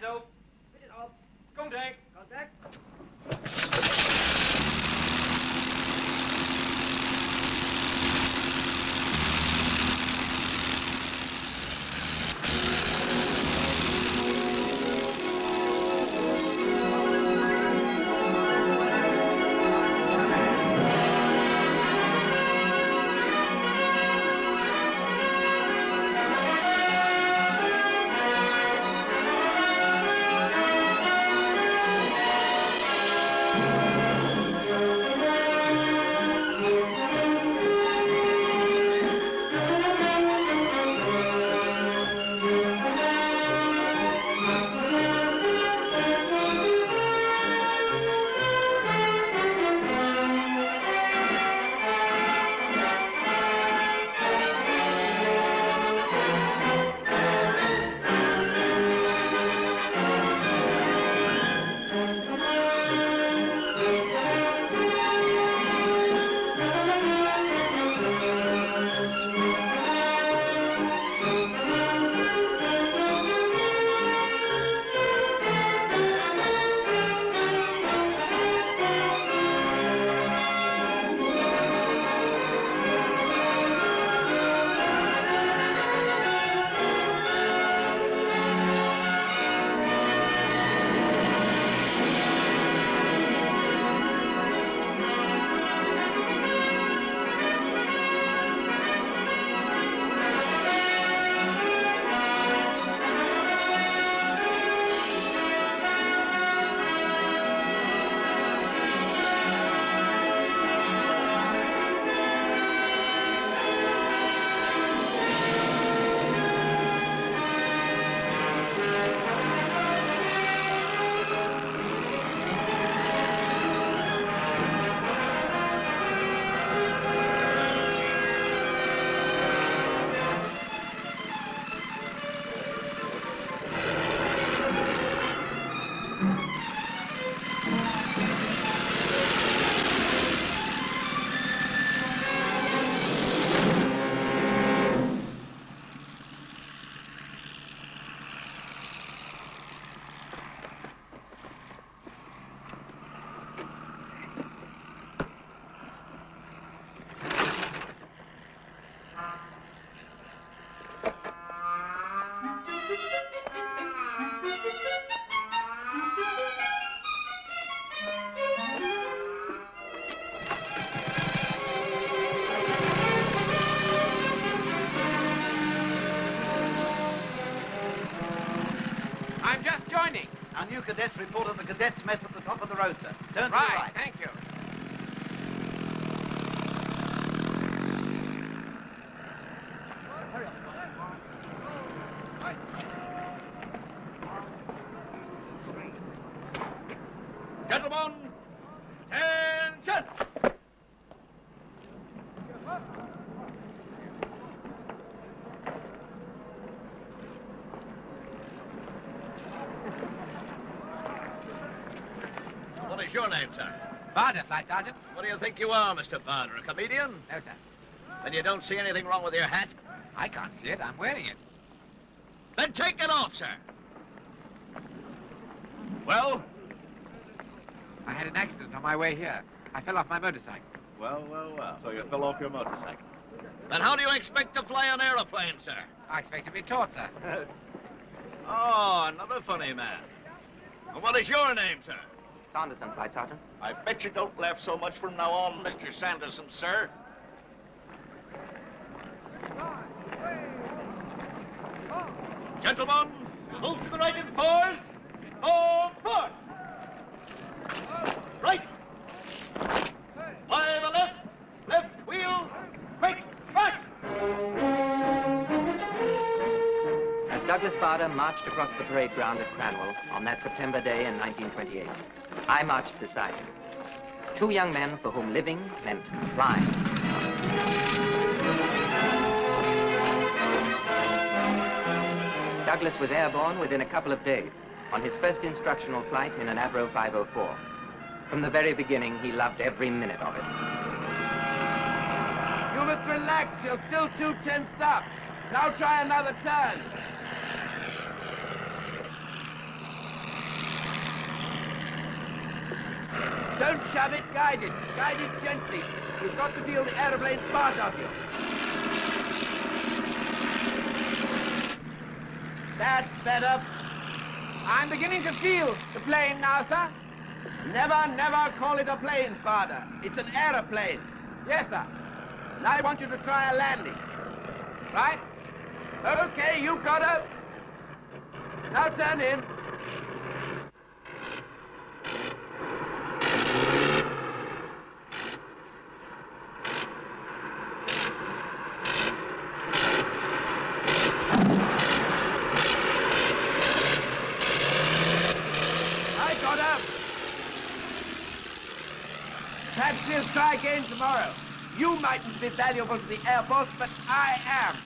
Switches off. Switch it off. Contact. Contact. I'm just joining. Our new cadets reported the cadets' mess at the top of the road, sir. Turn to the Right, right. thank you. Gentlemen, attention! What is your name, sir? Barter, Flight Sergeant. What do you think you are, Mr. Barter? A comedian? No, sir. Then you don't see anything wrong with your hat? I can't see it. I'm wearing it. Then take it off, sir. Well? I had an accident on my way here. I fell off my motorcycle. Well. So you fell off your motorcycle. Then how do you expect to fly an aeroplane, sir? I expect to be taught, sir. Oh, another funny man. And what is your name, sir? Sanderson, Flight Sergeant. I bet you don't laugh so much from now on, Mr. Sanderson, sir. Gentlemen, move to the right in fours. Forward. Right. Fly the left. Left wheel. Quick, right. As Douglas Bader marched across the parade ground at Cranwell on that September day in 1928, I marched beside him. Two young men for whom living meant flying. Douglas was airborne within a couple of days on his first instructional flight in an Avro 504. From the very beginning, he loved every minute of it. You must relax. You're still too tensed up. Now try another turn. Don't shove it, guide it. Guide it gently. You've got to feel the aeroplane part of you. That's better. I'm beginning to feel the plane now, sir. Never call it a plane, Father. It's an aeroplane. Yes, sir. Now I want you to try a landing. Right? Okay, you got her. Now turn in. I got her. Perhaps we'll try again tomorrow. You mightn't be valuable to the Air Force, but I am.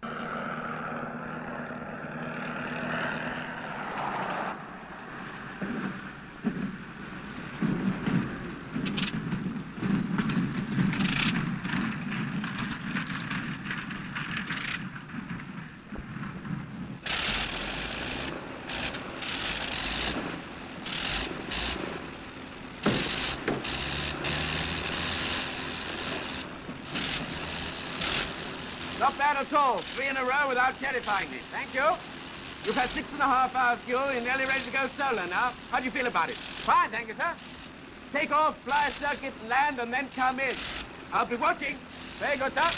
Not bad at all. 3 in a row without terrifying me. Thank you. You've had 6.5 hours fuel. You're nearly ready to go solo now. How do you feel about it? Fine, thank you, sir. Take off, fly a circuit, land, and then come in. I'll be watching. Very good, sir.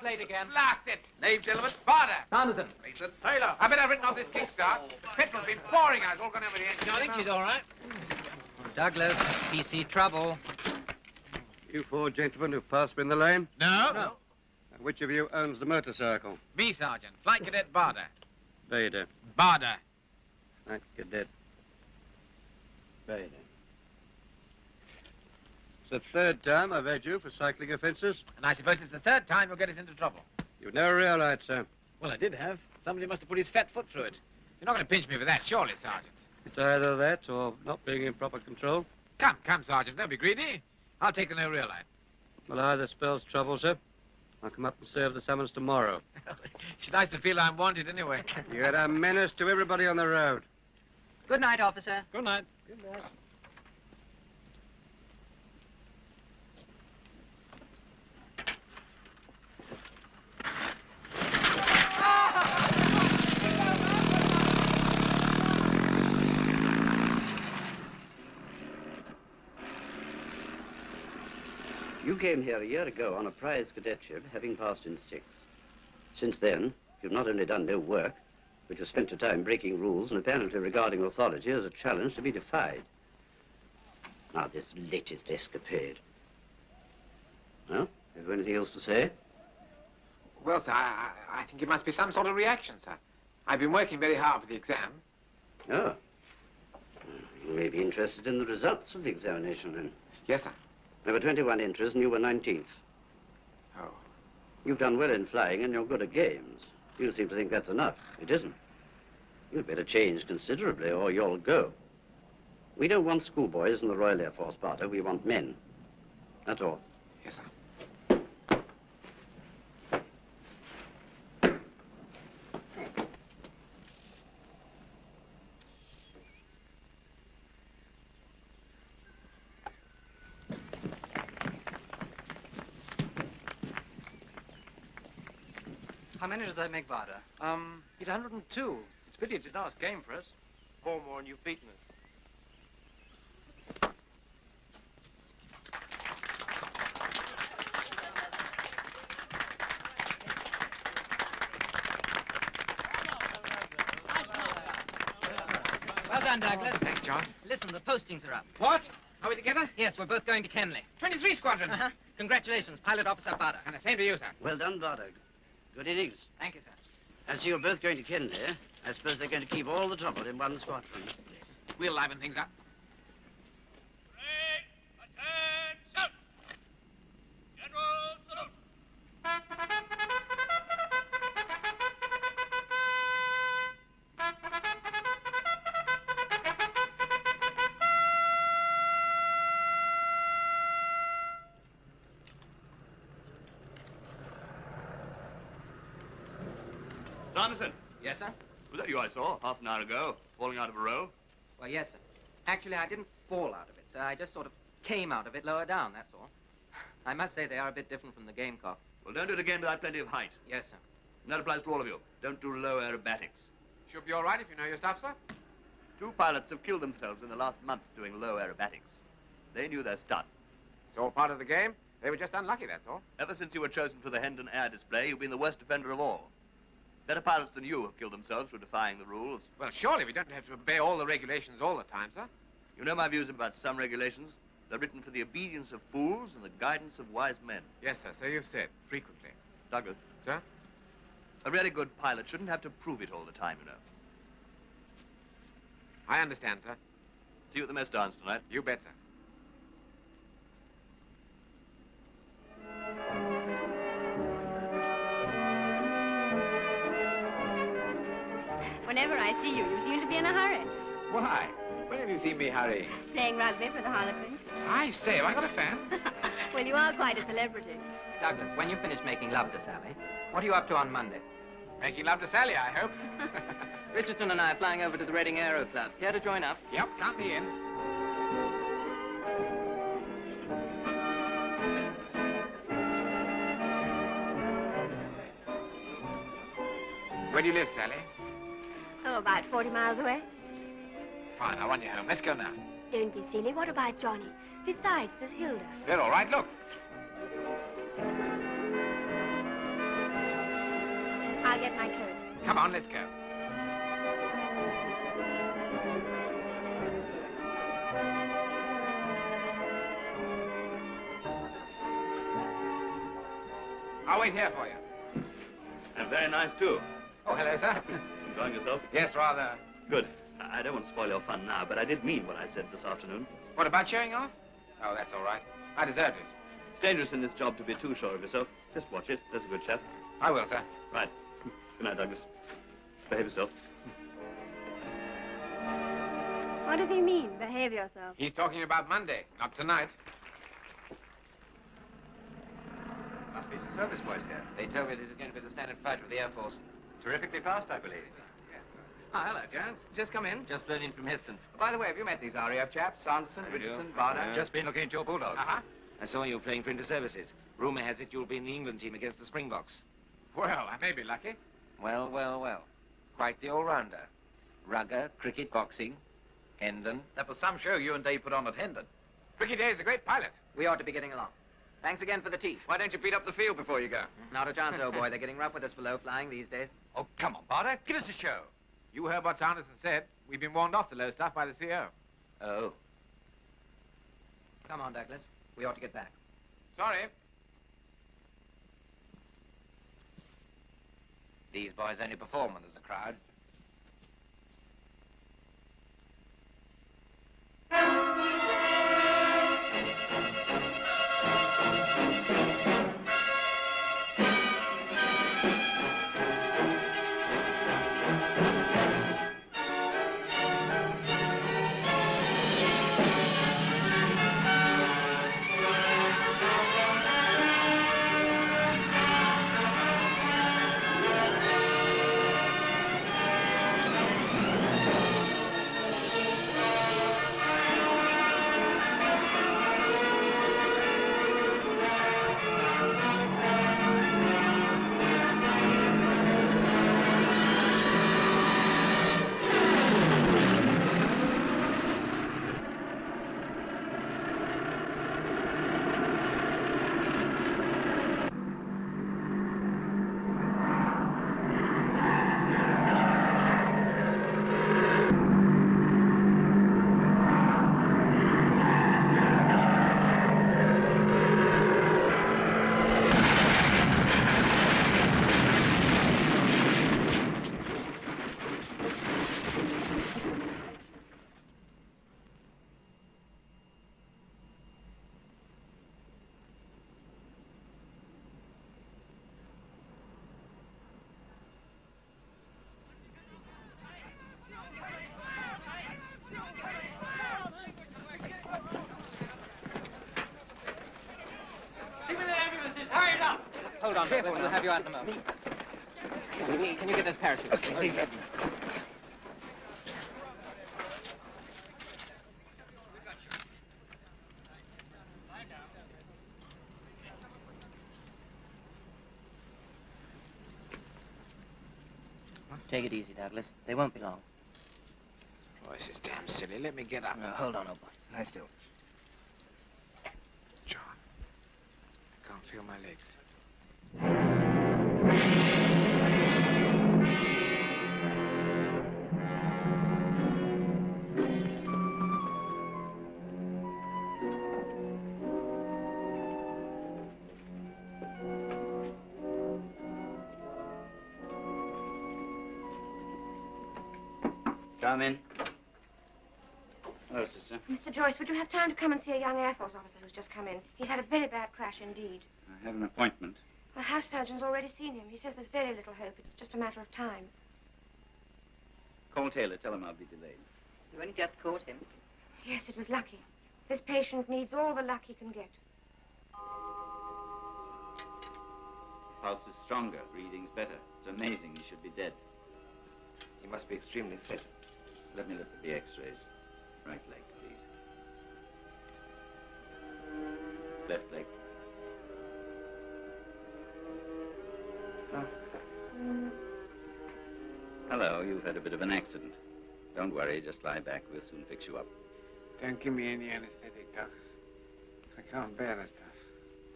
Late again. Blast it! Name, gentlemen? Barter! Sanderson. Mason. Taylor. I bet I've written off this kickstart. Petrol's been pouring out. It's all gone over the engine. I think she's all right. Douglas, PC trouble. You 4 gentlemen who've passed me in the lane? No? No. Which of you owns the motorcycle? Me, Sergeant. Flight Cadet Barter. Vader. Barter. Flight Cadet. Vader. It's the 3rd time I've had you for cycling offences. And I suppose it's the 3rd time you'll get us into trouble. You've no real right, sir. Well, I did have. Somebody must have put his fat foot through it. You're not going to pinch me for that, surely, Sergeant. It's either that or not being in proper control. Come, Sergeant. Don't be greedy. I'll take the no real line. Well, either spells trouble, sir. I'll come up and serve the summons tomorrow. It's nice to feel I'm wanted anyway. You're a menace to everybody on the road. Good night, officer. Good night. You came here a year ago on a prize cadetship, having passed in 6. Since then, you've not only done no work, but you've spent your time breaking rules and apparently regarding authority as a challenge to be defied. Now, this latest escapade. Well, have you anything else to say? Well, sir, I think it must be some sort of reaction, sir. I've been working very hard for the exam. Oh. You may be interested in the results of the examination, then. Yes, sir. There were 21 entries and you were 19th. Oh. You've done well in flying and you're good at games. You seem to think that's enough. It isn't. You'd better change considerably or you'll go. We don't want schoolboys in the Royal Air Force, Barter. We want men. That's all. Yes, sir. How many does that make, Barter? He's 102. It's pity it is not a game for us. 4 more and you've beaten us. Well done, Douglas. Thanks, John. Listen, the postings are up. What? Are we together? Yes, we're both going to Kenley. 23 Squadron. Uh-huh. Congratulations, Pilot Officer Barter. And the same to you, sir. Well done, Barter. Good innings. Thank you, sir. As you're both going to Kenley, I suppose they're going to keep all the trouble in one squadron. We'll liven things up. Attention! General salute! Sanderson, Yes, sir? was that you I saw half an hour ago, falling out of a row? Well, yes, sir. Actually, I didn't fall out of it, sir. I just sort of came out of it lower down, that's all. I must say they are a bit different from the Gamecock. Well, don't do it again without plenty of height. Yes, sir. And that applies to all of you. Don't do low aerobatics. Should be all right if you know your stuff, sir. 2 pilots have killed themselves in the last month doing low aerobatics. They knew their stuff. It's all part of the game. They were just unlucky, that's all. Ever since you were chosen for the Hendon Air Display, you've been the worst offender of all. Better pilots than you have killed themselves for defying the rules. Well, surely we don't have to obey all the regulations all the time, sir. You know my views about some regulations. They're written for the obedience of fools and the guidance of wise men. Yes, sir. So you've said, frequently. Douglas, Sir? a really good pilot shouldn't have to prove it all the time, you know. I understand, sir. See you at the mess dance tonight. You bet, sir. Whenever I see you, you seem to be in a hurry. Why? When have you seen me hurry? Playing rugby for the Harlequins. I say, have I got a fan? Well, you are quite a celebrity. Douglas, when you finish making love to Sally, what are you up to on Monday? Making love to Sally, I hope. Richardson and I are flying over to the Reading Aero Club. Care to join up? Yep, count me in. Where do you live, Sally? Oh, about 40 miles away. Fine, I'll run you home. Let's go now. Don't be silly. What about Johnny? Besides, there's Hilda. They're all right, look. I'll get my coat. Come on, let's go. I'll wait here for you. And very nice, too. Oh, hello, sir. Enjoying yourself? Yes, rather. Good. I don't want to spoil your fun now, but I did mean what I said this afternoon. What about showing off? Oh, that's all right. I deserved it. It's dangerous in this job to be too sure of yourself. Just watch it. There's a good chap. I will, sir. Right. Good night, Douglas. Behave yourself. What does he mean, behave yourself? He's talking about Monday, not tonight. Must be some service boys here. They told me this is going to be the standard fight with the Air Force. Terrifically fast, I believe. Ah, hello, Jones. Just come in. Just flown in from Heston. By the way, have you met these RAF chaps? Sanderson, Richardson, Barder? Just been looking at your bulldog. Uh-huh. I saw you playing for inter-services. Rumor has it you'll be in the England team against the Springboks. Well, I may be lucky. Well, well, well. Quite the all-rounder. Rugger, cricket, boxing, Hendon. That was some show you and Dave put on at Hendon. Ricky Day is a great pilot. We ought to be getting along. Thanks again for the tea. Why don't you beat up the field before you go? Not a chance, old boy. They're getting rough with us for low flying these days. Oh, come on, Barder. Give us a show. You heard what Sanderson said. We've been warned off the low stuff by the CO. Oh. Come on, Douglas. We ought to get back. Sorry. These boys only perform when there's a crowd. on, Douglas. We'll have you out in a moment. Can you get those parachutes? Okay. Take it easy, Douglas. They won't be long. Joyce is damn silly. Let me get up. No, hold on, old boy. Lie still. John, I can't feel my legs. Come in. Hello, sister. Mr. Joyce, would you have time to come and see a young Air Force officer who's just come in? He's had a very bad crash indeed. I have an appointment. The house surgeon's already seen him. He says there's very little hope. It's just a matter of time. Call Taylor. Tell him I'll be delayed. You only just caught him. Yes, it was lucky. This patient needs all the luck he can get. Pulse is stronger. Breathing's better. It's amazing he should be dead. He must be extremely fit. Let me look at the x-rays. Right leg, please. Left leg. Oh. Hello, you've had a bit of an accident. Don't worry, just lie back. We'll soon fix you up. Don't give me any anesthetic, Doc. I can't bear the stuff.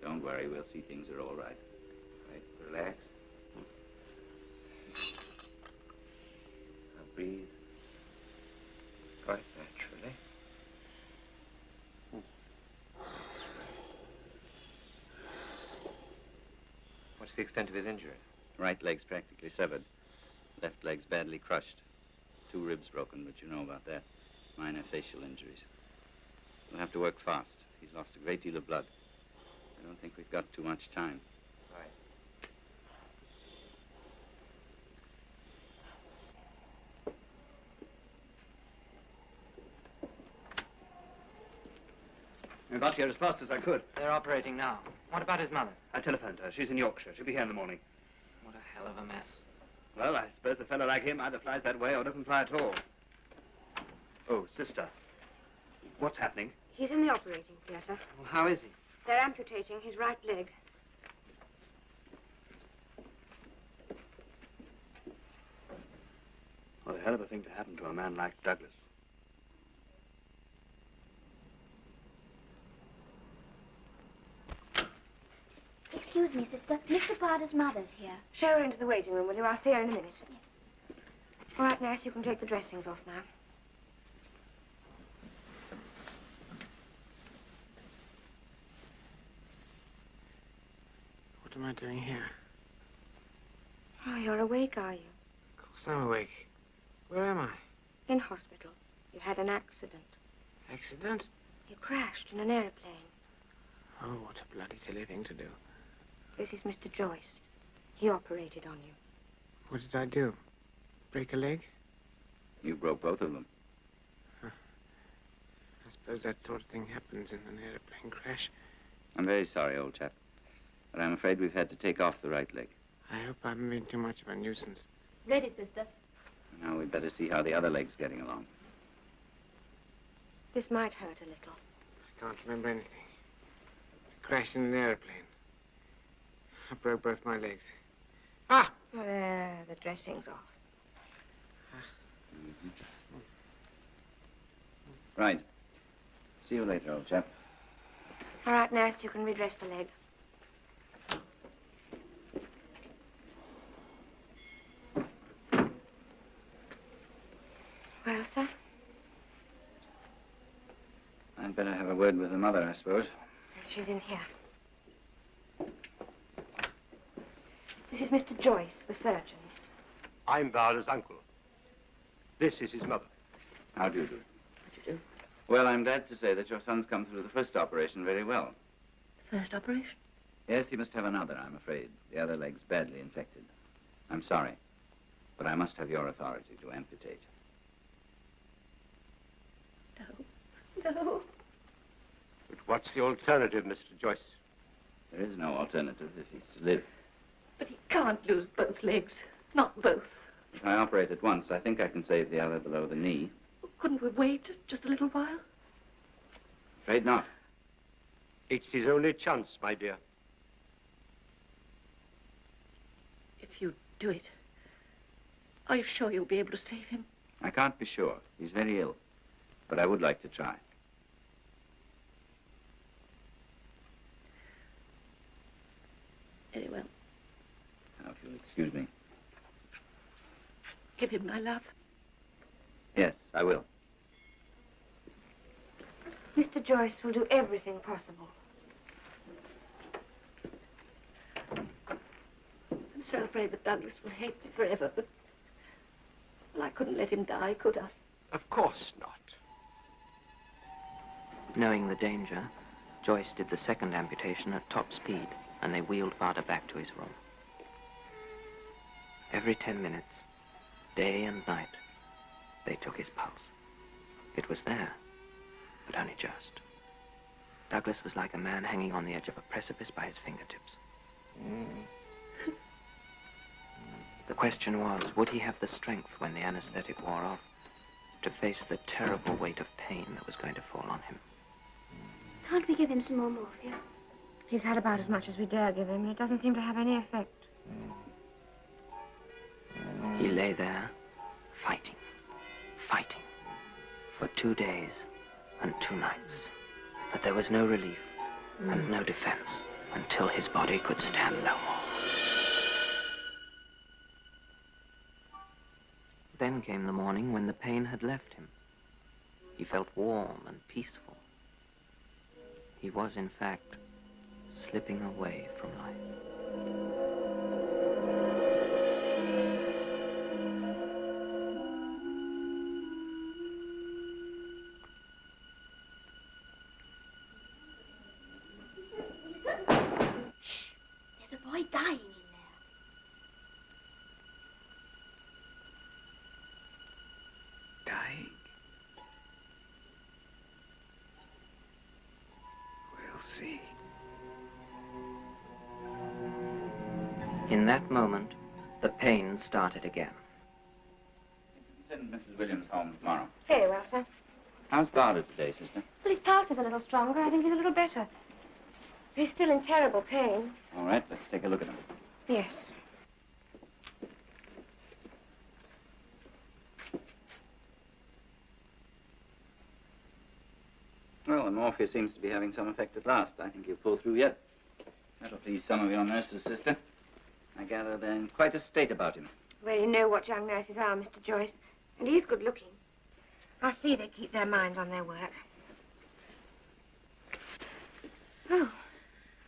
Don't worry, we'll see things are all right. Right, relax. Now breathe. Quite naturally. What's the extent of his injury? Right leg's practically severed. Left leg's badly crushed. 2 ribs broken, but you know about that. Minor facial injuries. We'll have to work fast. He's lost a great deal of blood. I don't think we've got too much time. Right. I got here as fast as I could. They're operating now. What about his mother? I telephoned her. She's in Yorkshire. She'll be here in the morning. What a hell of a mess. Well, I suppose a fellow like him either flies that way or doesn't fly at all. Oh, sister. What's happening? He's in the operating theater. Well, how is he? They're amputating his right leg. What a hell of a thing to happen to a man like Douglas. Excuse me, sister. Mr. Parder's mother's here. Show her into the waiting room, will you? I'll see her in a minute. Yes. All right, nurse, you can take the dressings off now. What am I doing here? Oh, you're awake, are you? Of course I'm awake. Where am I? In hospital. You had an accident. Accident? You crashed in an airplane. Oh, what a bloody silly thing to do. This is Mr. Joyce. He operated on you. What did I do? Break a leg? You broke both of them. I suppose that sort of thing happens in an airplane crash. I'm very sorry, old chap. But I'm afraid we've had to take off the right leg. I hope I haven't been too much of a nuisance. Ready, sister. Now we'd better see how the other leg's getting along. This might hurt a little. I can't remember anything. I crashed in an airplane. I broke both my legs. Ah! There, the dressing's off. Mm-hmm. Right. See you later, old chap. All right, nurse, you can redress the leg. Well, sir? I'd better have a word with the mother, I suppose. She's in here. This is Mr. Joyce, the surgeon. I'm Barbara's uncle. This is his mother. How do you do? What do you do? Well, I'm glad to say that your son's come through the first operation very well. The first operation? Yes, he must have another, I'm afraid. The other leg's badly infected. I'm sorry, but I must have your authority to amputate. No. No. But what's the alternative, Mr. Joyce? There is no alternative if he's to live. But he can't lose both legs. Not both. If I operate at once, I think I can save the other below the knee. Couldn't we wait just a little while? Afraid not. It's his only chance, my dear. If you do it, are you sure you'll be able to save him? I can't be sure. He's very ill. But I would like to try. Very well. Now, if you'll excuse me. Give him my love. Yes, I will. Mr. Joyce will do everything possible. I'm so afraid that Douglas will hate me forever, but... Well, I couldn't let him die, could I? Of course not. Knowing the danger, Joyce did the second amputation at top speed, and they wheeled Barter back to his room. Every 10 minutes, day and night, they took his pulse. It was there, but only just. Douglas was like a man hanging on the edge of a precipice by his fingertips. The question was, would he have the strength when the anesthetic wore off to face the terrible weight of pain that was going to fall on him? Can't we give him some more morphia? He's had about as much as we dare give him, and it doesn't seem to have any effect. He lay there, fighting, for 2 days and 2 nights. But there was no relief and no defense until his body could stand no more. Then came the morning when the pain had left him. He felt warm and peaceful. He was, in fact, slipping away from life. There's a boy dying in there. Dying? We'll see. In that moment, the pain started again. Send Mrs. Williams home tomorrow. Very well, sir. How's Barter today, sister? Well, his pulse is a little stronger. I think he's a little better. He's still in terrible pain. All right, let's take a look at him. Yes. Well, the morphia seems to be having some effect at last. I think he'll pull through yet. That'll please some of your nurses, sister. I gather they're in quite a state about him. Well, you know what young nurses are, Mr. Joyce. And he's good looking. I see they keep their minds on their work. Oh.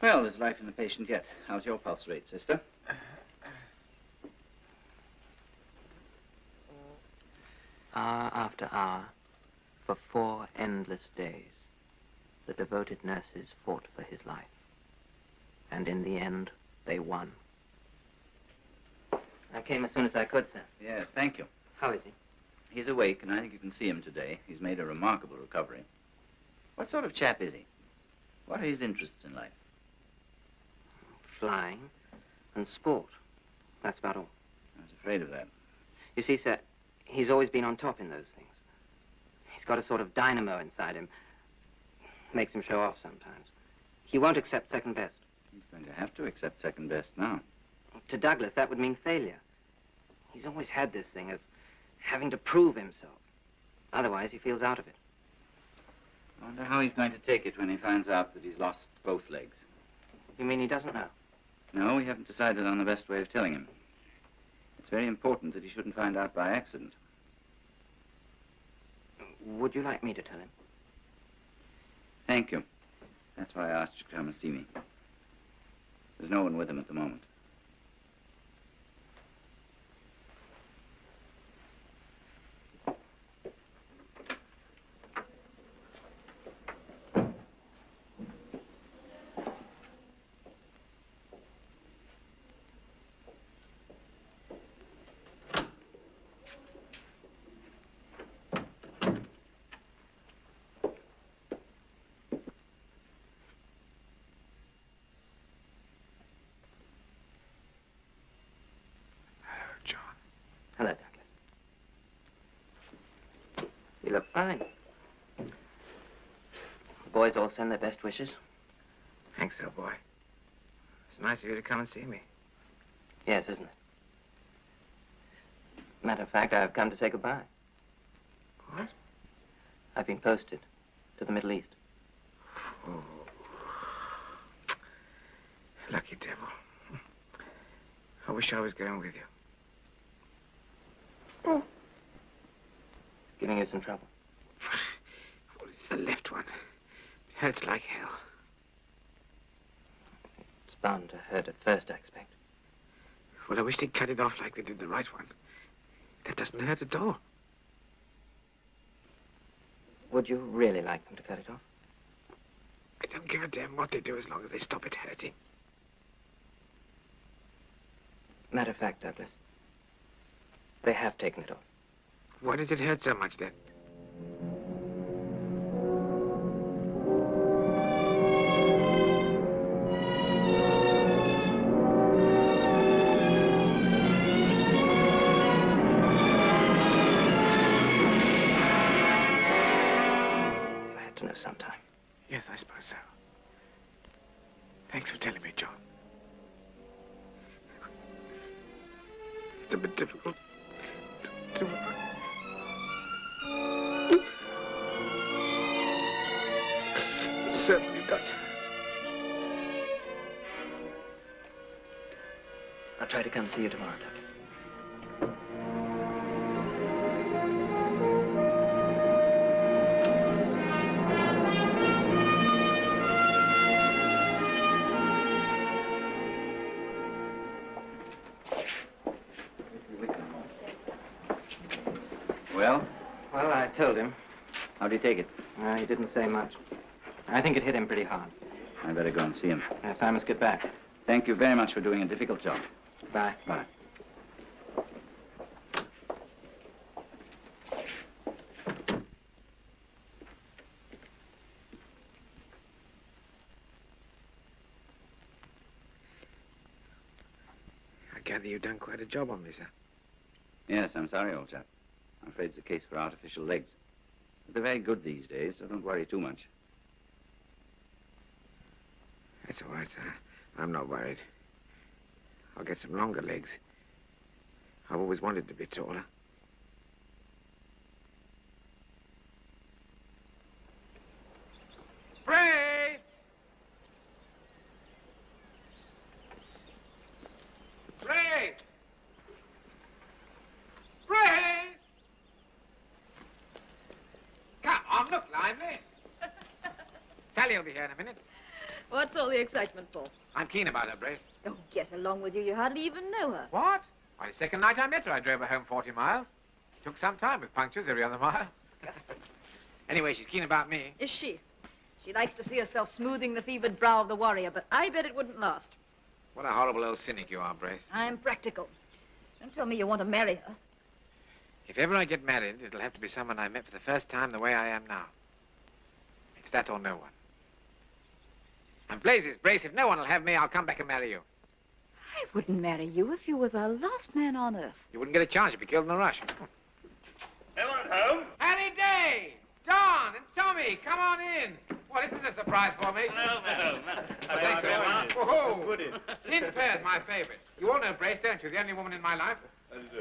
Well, there's life in the patient yet. How's your pulse rate, sister? Hour after hour, for 4 endless days, the devoted nurses fought for his life. And in the end, they won. I came as soon as I could, sir. Yes, thank you. How is he? He's awake, and I think you can see him today. He's made a remarkable recovery. What sort of chap is he? What are his interests in life? Flying and sport. That's about all. I was afraid of that. You see, sir, he's always been on top in those things. He's got a sort of dynamo inside him. Makes him show off sometimes. He won't accept second best. He's going to have to accept second best now. To Douglas, that would mean failure. He's always had this thing of having to prove himself. Otherwise, he feels out of it. I wonder how he's going to take it when he finds out that he's lost both legs. You mean he doesn't know? No, we haven't decided on the best way of telling him. It's very important that he shouldn't find out by accident. Would you like me to tell him? Thank you. That's why I asked you to come and see me. There's no one with him at the moment. You look fine. The boys all send their best wishes. Thanks, old boy. It's nice of you to come and see me. Yes, isn't it? Matter of fact, I've come to say goodbye. What? I've been posted to the Middle East. Oh. Lucky devil. I wish I was going with you. Oh. It's giving you some trouble. Well, it's the left one. It hurts like hell. It's bound to hurt at first, I expect. Well, I wish they'd cut it off like they did the right one. That doesn't hurt at all. Would you really like them to cut it off? I don't give a damn what they do as long as they stop it hurting. Matter of fact, Douglas, they have taken it off. Why does it hurt so much then? I had to know sometime. Yes, I suppose so. Thanks for telling me, John. It's a bit difficult to... It certainly does hurt. I'll try to come see you tomorrow, Douglas. Well? Well, I told him. How'd he take it? He didn't say much. I think it hit him pretty hard. I better go and see him. Yes, I must get back. Thank you very much for doing a difficult job. Bye. Bye. I gather you've done quite a job on me, sir. Yes, I'm sorry, old chap. I'm afraid it's a case for artificial legs. But they're very good these days, so don't worry too much. That's all right, sir. I'm not worried. I'll get some longer legs. I've always wanted to be taller. Brace! Brace! Brace! Come on, look lively. Sally will be here in a minute. What's all the excitement for? I'm keen about her, Brace. Oh, get along with you. You hardly even know her. What? Why, the second night I met her, I drove her home 40 miles. Took some time with punctures every other mile. Disgusting. Anyway, she's keen about me. Is she? She likes to see herself smoothing the fevered brow of the warrior, but I bet it wouldn't last. What a horrible old cynic you are, Brace. I'm practical. Don't tell me you want to marry her. If ever I get married, it'll have to be someone I met for the first time the way I am now. It's that or no one. And blazes, Brace, if no one will have me, I'll come back and marry you. I wouldn't marry you if you were the last man on earth. You wouldn't get a chance. You'd be killed in a rush. Anyone at home? Harry Day! Don and Tommy, come on in. Well, this is a surprise formation. No. Thanks very much. Whoa! Tin pears, my favorite. You all know Brace, don't you? The only woman in my life.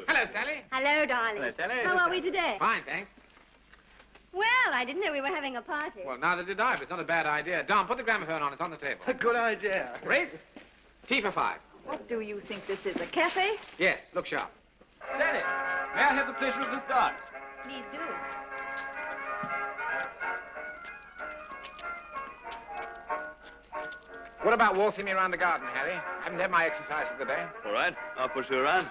Hello, Sally. Hello, darling. Hello, Sally. How are we today? Fine, thanks. Well, I didn't know we were having a party. Well, neither did I, but it's not a bad idea. Don, put the gramophone on. It's on the table. Good idea. Brace, tea for 5. What do you think this is, a cafe? Yes, look sharp. Sally, may I have the pleasure of this dance? Please do. What about waltzing me around the garden, Harry? I haven't had my exercise for the day. All right, I'll push you around.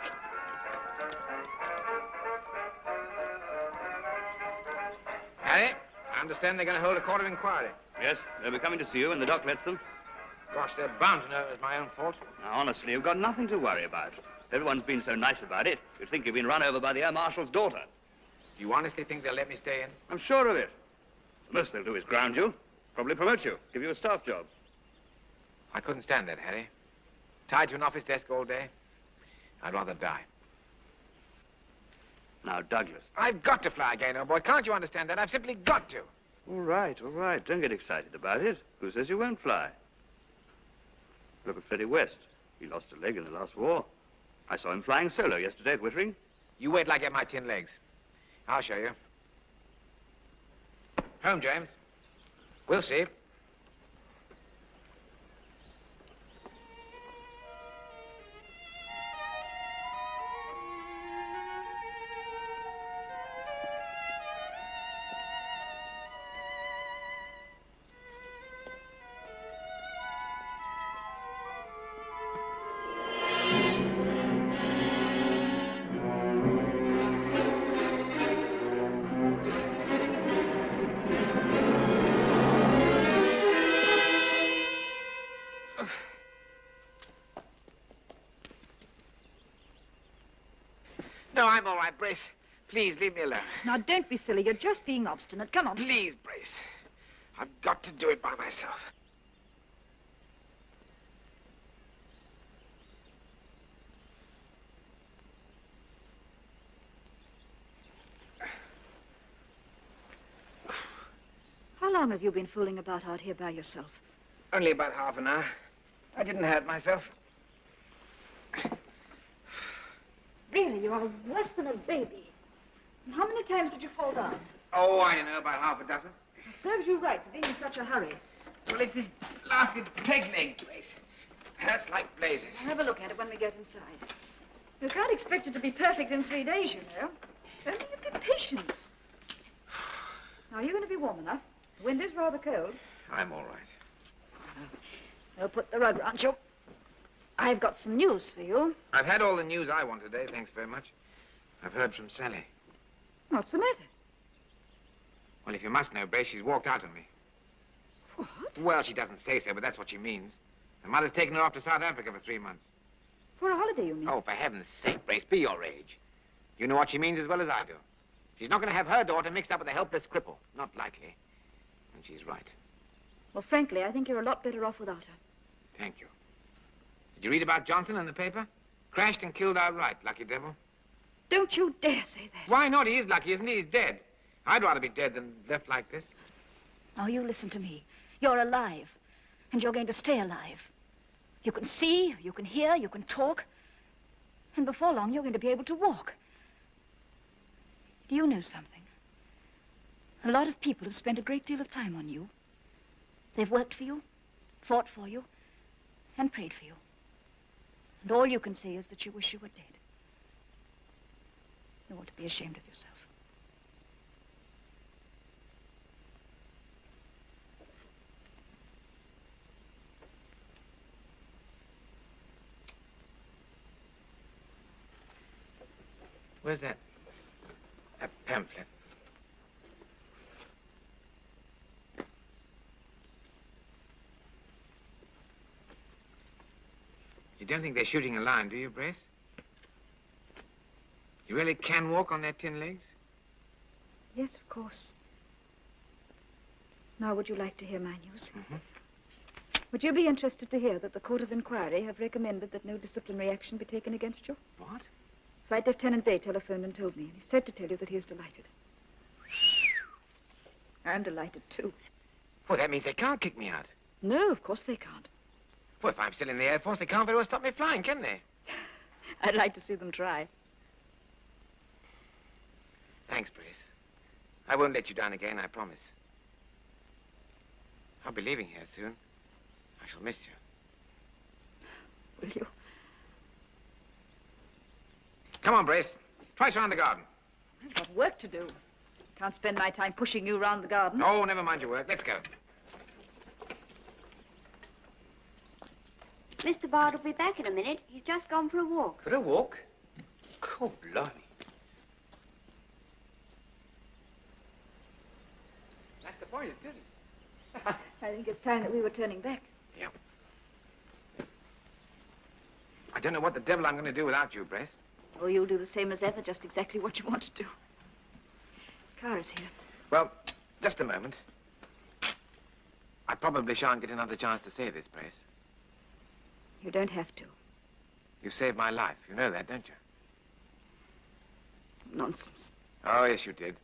Harry, I understand they're going to hold a court of inquiry. Yes, they'll be coming to see you when the doc lets them. Gosh, they're bound to know it was my own fault. Now, honestly, you've got nothing to worry about. Everyone's been so nice about it, you'd think you've been run over by the Air Marshal's daughter. Do you honestly think they'll let me stay in? I'm sure of it. The most they'll do is ground you, probably promote you, give you a staff job. I couldn't stand that, Harry. Tied to an office desk all day. I'd rather die. Now, Douglas. I've got to fly again, old boy. Can't you understand that? I've simply got to. All right, all right. Don't get excited about it. Who says you won't fly? Look at Freddie West. He lost a leg in the last war. I saw him flying solo yesterday at Wittering. You wait till I get my tin legs. I'll show you. Home, James. We'll see. No, I'm all right, Brace. Please, leave me alone. Now, don't be silly. You're just being obstinate. Come on. Please, Brace. I've got to do it by myself. How long have you been fooling about out here by yourself? Only about half an hour. I didn't hurt myself. Really, you are worse than a baby. And how many times did you fall down? Oh, I don't know, about half a dozen. It serves you right for being in such a hurry. Well, it's this blasted peg leg, Brace. Hurts like blazes. I'll have a look at it when we get inside. You can't expect it to be perfect in 3 days, you know. Only you be patient. Now, are you going to be warm enough? The wind is rather cold. I'm all right. I'll put the rug around you. I've got some news for you. I've had all the news I want today, thanks very much. I've heard from Sally. What's the matter? Well, if you must know, Brace, she's walked out on me. What? Well, she doesn't say so, but that's what she means. Her mother's taken her off to South Africa for 3 months. For a holiday, you mean? Oh, for heaven's sake, Brace, be your age. You know what she means as well as I do. She's not going to have her daughter mixed up with a helpless cripple. Not likely. And she's right. Well, frankly, I think you're a lot better off without her. Thank you. Did you read about Johnson in the paper? Crashed and killed outright, lucky devil. Don't you dare say that. Why not? He is lucky, isn't he? He's dead. I'd rather be dead than left like this. Now, you listen to me. You're alive, and you're going to stay alive. You can see, you can hear, you can talk, and before long, you're going to be able to walk. Do you know something? A lot of people have spent a great deal of time on you. They've worked for you, fought for you, and prayed for you. And all you can say is that you wish you were dead. You ought to be ashamed of yourself. Where's that? That pamphlet. You don't think they're shooting a line, do you, Brace? You really can walk on their tin legs? Yes, of course. Now, would you like to hear my news? Mm-hmm. Would you be interested to hear that the Court of Inquiry have recommended that no disciplinary action be taken against you? What? Flight Lieutenant Day telephoned and told me, and he said to tell you that he is delighted. I'm delighted, too. Well, that means they can't kick me out. No, of course they can't. Well, if I'm still in the Air Force, they can't very well stop me flying, can they? I'd like to see them try. Thanks, Brace. I won't let you down again, I promise. I'll be leaving here soon. I shall miss you. Will you? Come on, Brace. Twice round the garden. I've got work to do. Can't spend my time pushing you round the garden. Oh, never mind your work. Let's go. Mr. Bard will be back in a minute. He's just gone for a walk. For a walk? Oh, blimey. That's the point, isn't it? I think it's time that we were turning back. Yeah. I don't know what the devil I'm going to do without you, Brace. Oh, you'll do the same as ever, just exactly what you want to do. Car is here. Well, just a moment. I probably shan't get another chance to say this, Brace. You don't have to. You saved my life. You know that, don't you? Nonsense. Oh, yes, you did.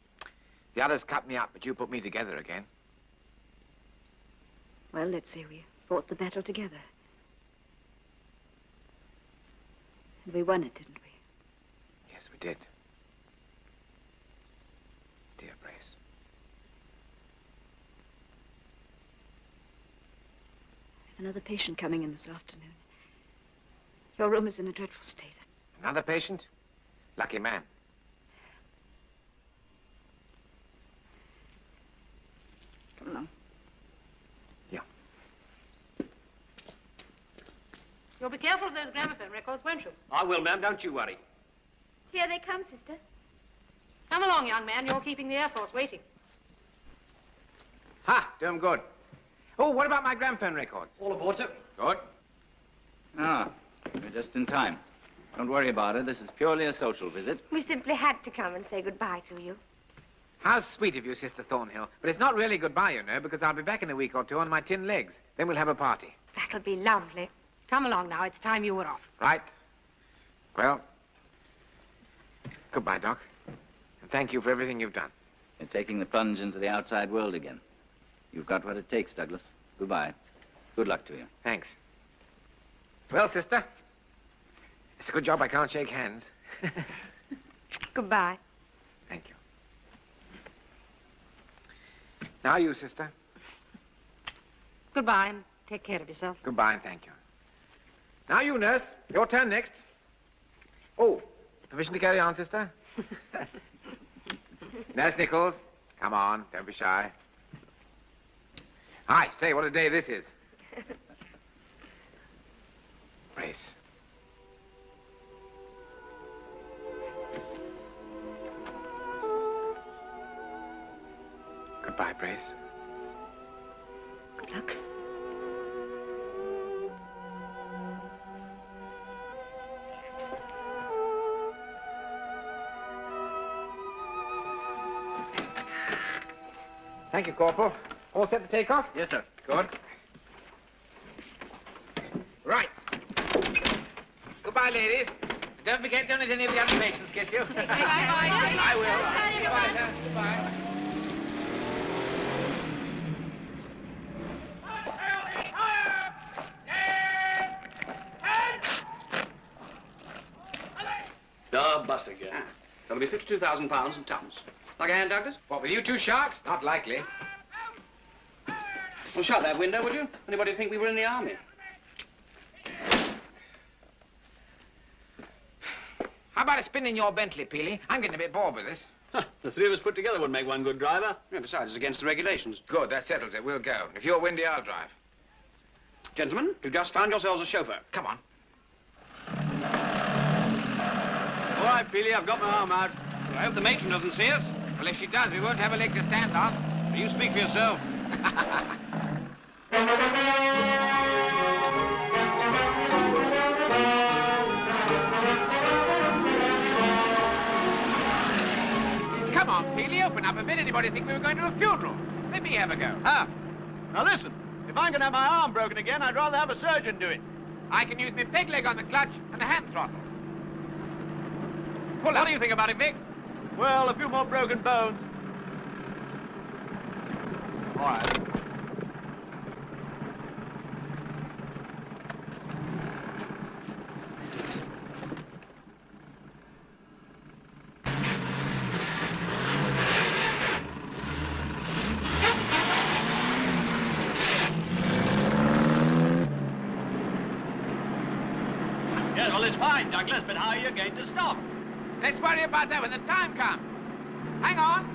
The others cut me up, but you put me together again. Well, let's say we fought the battle together. And we won it, didn't we? Yes, we did. Dear Brace. I have another patient coming in this afternoon. Your room is in a dreadful state. Another patient? Lucky man. Come along. Yeah. You'll be careful of those gramophone records, won't you? I will, ma'am. Don't you worry. Here they come, sister. Come along, young man. You're keeping the Air Force waiting. Ha! Do 'em good. Oh, what about my gramophone records? All aboard, sir. Good. Ah, you're just in time. Don't worry about it. This is purely a social visit. We simply had to come and say goodbye to you. How sweet of you, Sister Thornhill. But it's not really goodbye, you know, because I'll be back in a week or two on my tin legs. Then we'll have a party. That'll be lovely. Come along now. It's time you were off. Right? Well, goodbye, Doc. And thank you for everything you've done. You're taking the plunge into the outside world again. You've got what it takes, Douglas. Goodbye. Good luck to you. Thanks. Well, sister, it's a good job I can't shake hands. Goodbye. Thank you. Now you, sister. Goodbye, and take care of yourself. Goodbye and thank you. Now you, nurse. Your turn next. Oh, permission to carry on, sister? Nurse Nichols, come on, don't be shy. Hi, say, what a day this is. Brace. Goodbye, Brace. Good luck. Thank you, Corporal. All set to take off? Yes, sir. Good. Right. Goodbye, ladies. Don't forget, don't let any of the other patients kiss you. I will. Goodbye, sir. Goodbye. Bust again. That'll be £52,000 in tons. Like a hand, Douglas? What, with you two sharks? Not likely. Well, shut that window, would you? Anybody think we were in the army? How about a spin in your Bentley, Peely? I'm getting a bit bored with this. Huh, the three of us put together would make one good driver. Yeah, besides, it's against the regulations. Good, that settles it. We'll go. If you're windy, I'll drive. Gentlemen, you've just found yourselves a chauffeur. Come on. All right, Peely, I've got my arm out. I hope the matron doesn't see us. Well, if she does, we won't have a leg to stand on. You speak for yourself. Come on, Peely, open up a bit. Anybody think we were going to a funeral? Let me have a go. Ah, now listen. If I'm going to have my arm broken again, I'd rather have a surgeon do it. I can use my peg leg on the clutch and the hand throttle. Pull up. What do you think about it, Vic? Well, a few more broken bones. All right. Yes, well, it's fine, Douglas, but how are you going to stop? Let's worry about that when the time comes. Hang on.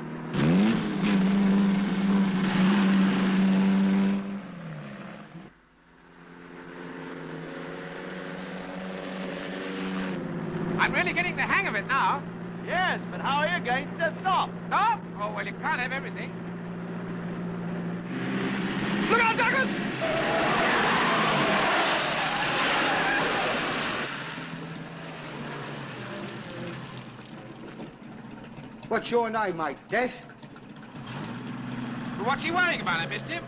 I'm really getting the hang of it now. Yes, but how are you going to stop? Stop? Oh, well, you can't have everything. Look out, Douglas! What's your name, mate? Death? Well, what's he worrying about? I missed him.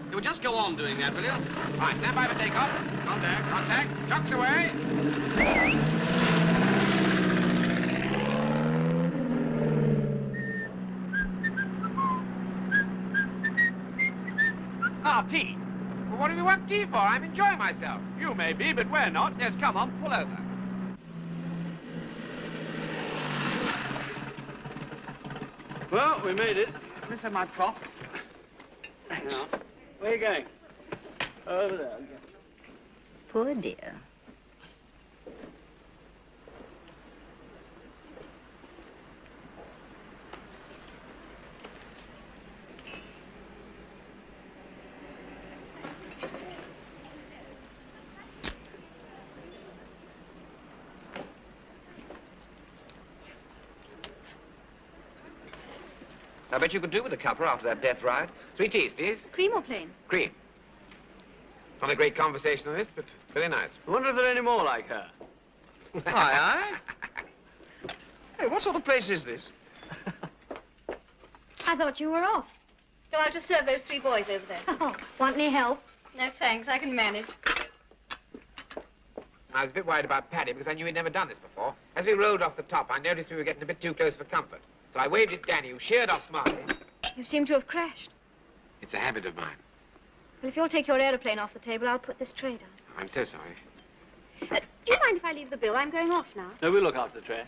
You'll just go on doing that, will you? Right, stand by for takeoff. Contact. Contact. Chocks away. our tea. Well, what do we want tea for? I'm enjoying myself. You may be, but we're not. Yes, come on, pull over. Well, we made it. Let's have my prop. Thanks. Where are you going? Over there. Poor dear. I bet you could do with a cuppa after that death ride. 3 teas, please. Cream or plain? Cream. Not a great conversationalist, but very nice. I wonder if there are any more like her. Aye, aye. Hey, what sort of place is this? I thought you were off. No, I'll just serve those 3 boys over there. Oh, want any help? No, thanks. I can manage. I was a bit worried about Paddy because I knew he'd never done this before. As we rolled off the top, I noticed we were getting a bit too close for comfort. So I waved at Danny, who sheered off smartly. You seem to have crashed. It's a habit of mine. Well, if you'll take your aeroplane off the table, I'll put this tray down. I'm so sorry. Do you mind if I leave the bill? I'm going off now. No, we'll look after the tray.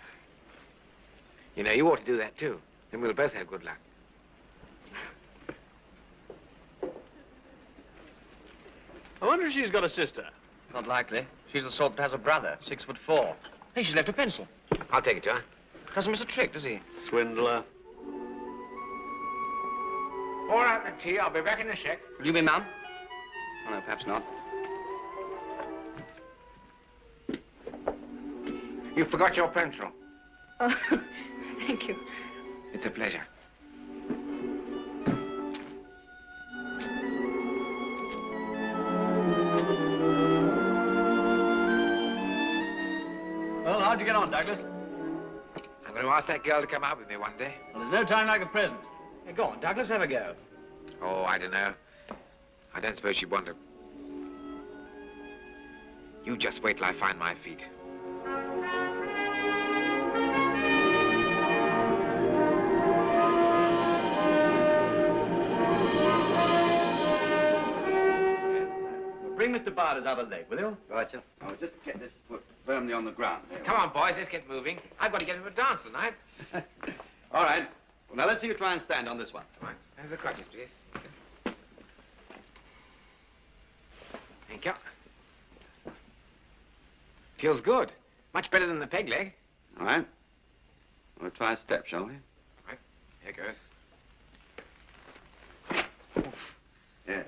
You know, you ought to do that, too. Then we'll both have good luck. I wonder if she's got a sister. Not likely. She's the sort that has a brother, 6'4". Hey, she's left a pencil. I'll take it to her. Doesn't miss a trick, does he? Swindler. All right, McTee. I'll be back in a sec. Will you be Mum? Oh, no, perhaps not. You forgot your pencil. Oh, thank you. It's a pleasure. Well, how'd you get on, Douglas? I'm going to ask that girl to come out with me one day. Well, there's no time like the present. Hey, go on, Douglas, have a go. Oh, I don't know. I don't suppose she'd want to. You just wait till I find my feet. Bring Mr. Barter's other leg, will you? Right, sir. I'll just get this foot firmly on the ground. There. Come on, boys, let's get moving. I've got to get him a dance tonight. All right. Well, now let's see you try and stand on this one. Come on, have the crutches, please. Thank you. Feels good. Much better than the peg leg. All right. We'll try a step, shall we? All right, here goes. Yes.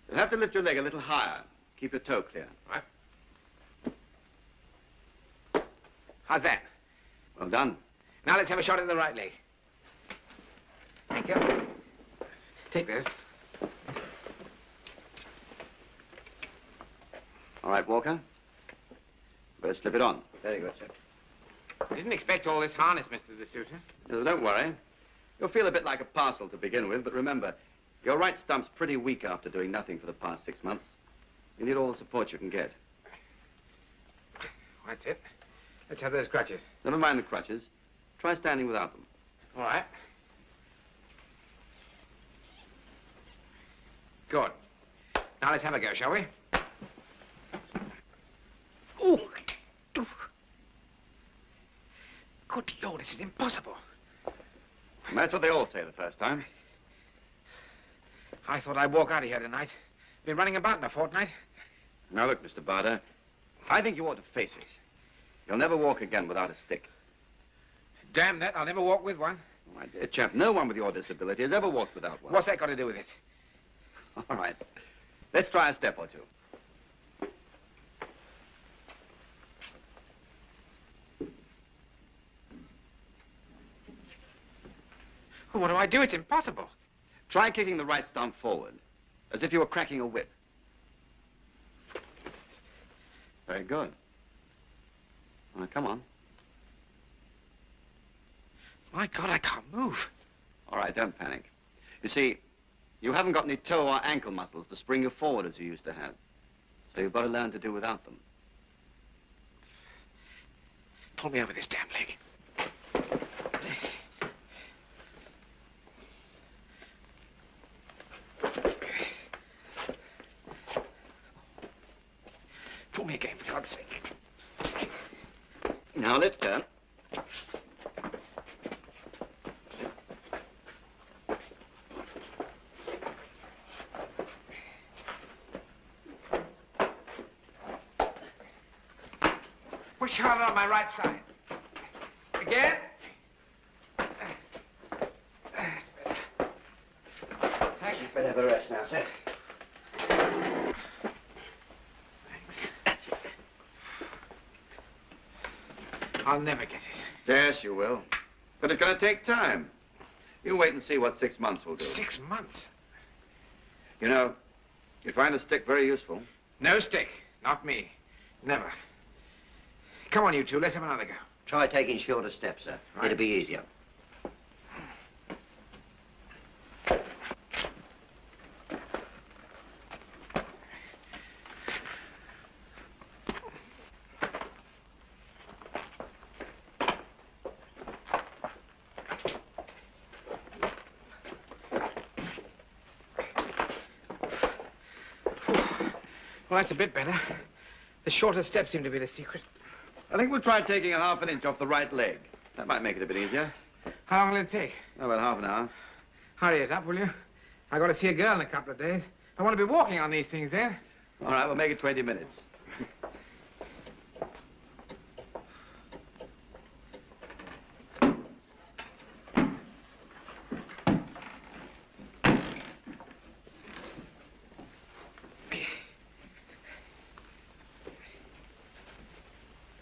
You'll have to lift your leg a little higher. Keep your toe clear. All right. How's that? Well done. Now let's have a shot at the right leg. Thank you. Take this. All right, Walker. Better slip it on. Very good, sir. I didn't expect all this harness, Mr. DeSuter. No, don't worry. You'll feel a bit like a parcel to begin with, but remember, your right stump's pretty weak after doing nothing for the past 6 months. You need all the support you can get. That's it. Let's have those crutches. Never mind the crutches. Try standing without them. All right. Good. Now let's have a go, shall we? Ooh. Good Lord, this is impossible. And that's what they all say the first time. I thought I'd walk out of here tonight. Been running about in a fortnight. Now, look, Mr. Barter, I think you ought to face it. You'll never walk again without a stick. Damn that, I'll never walk with one. My dear chap, no one with your disability has ever walked without one. What's that got to do with it? All right. Let's try a step or two. Well, what do I do? It's impossible. Try kicking the right stump forward, as if you were cracking a whip. Very good. Now, come on. My God, I can't move. All right, don't panic. You see, you haven't got any toe or ankle muscles to spring you forward as you used to have. So you've got to learn to do without them. Pull me over this damn leg. fuck's sake. Now, let's turn. Push harder on my right side. Again. That's better. Thanks. You'd better have a rest now, sir. I'll never get it. Yes, you will. But it's going to take time. You wait and see what 6 months will do. 6 months? You know, you'd find a stick very useful. No stick. Not me. Never. Come on, you two. Let's have another go. Try taking shorter steps, sir. Right. It'll be easier. Well, that's a bit better. The shorter steps seem to be the secret. I think we'll try taking a half an inch off the right leg. That might make it a bit easier. How long will it take? Oh, about half an hour. Hurry it up, will you? I've got to see a girl in a couple of days. I want to be walking on these things there. All right, we'll make it 20 minutes.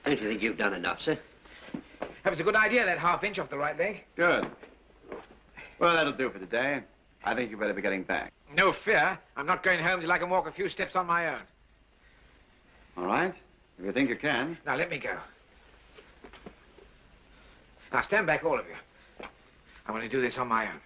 Don't you think you've done enough, sir? That was a good idea, that half inch off the right leg. Good. Well, that'll do for today. I think you better be getting back. No fear. I'm not going home till I can walk a few steps on my own. All right? If you think you can. Now, let me go. Now, stand back, all of you. I want to do this on my own.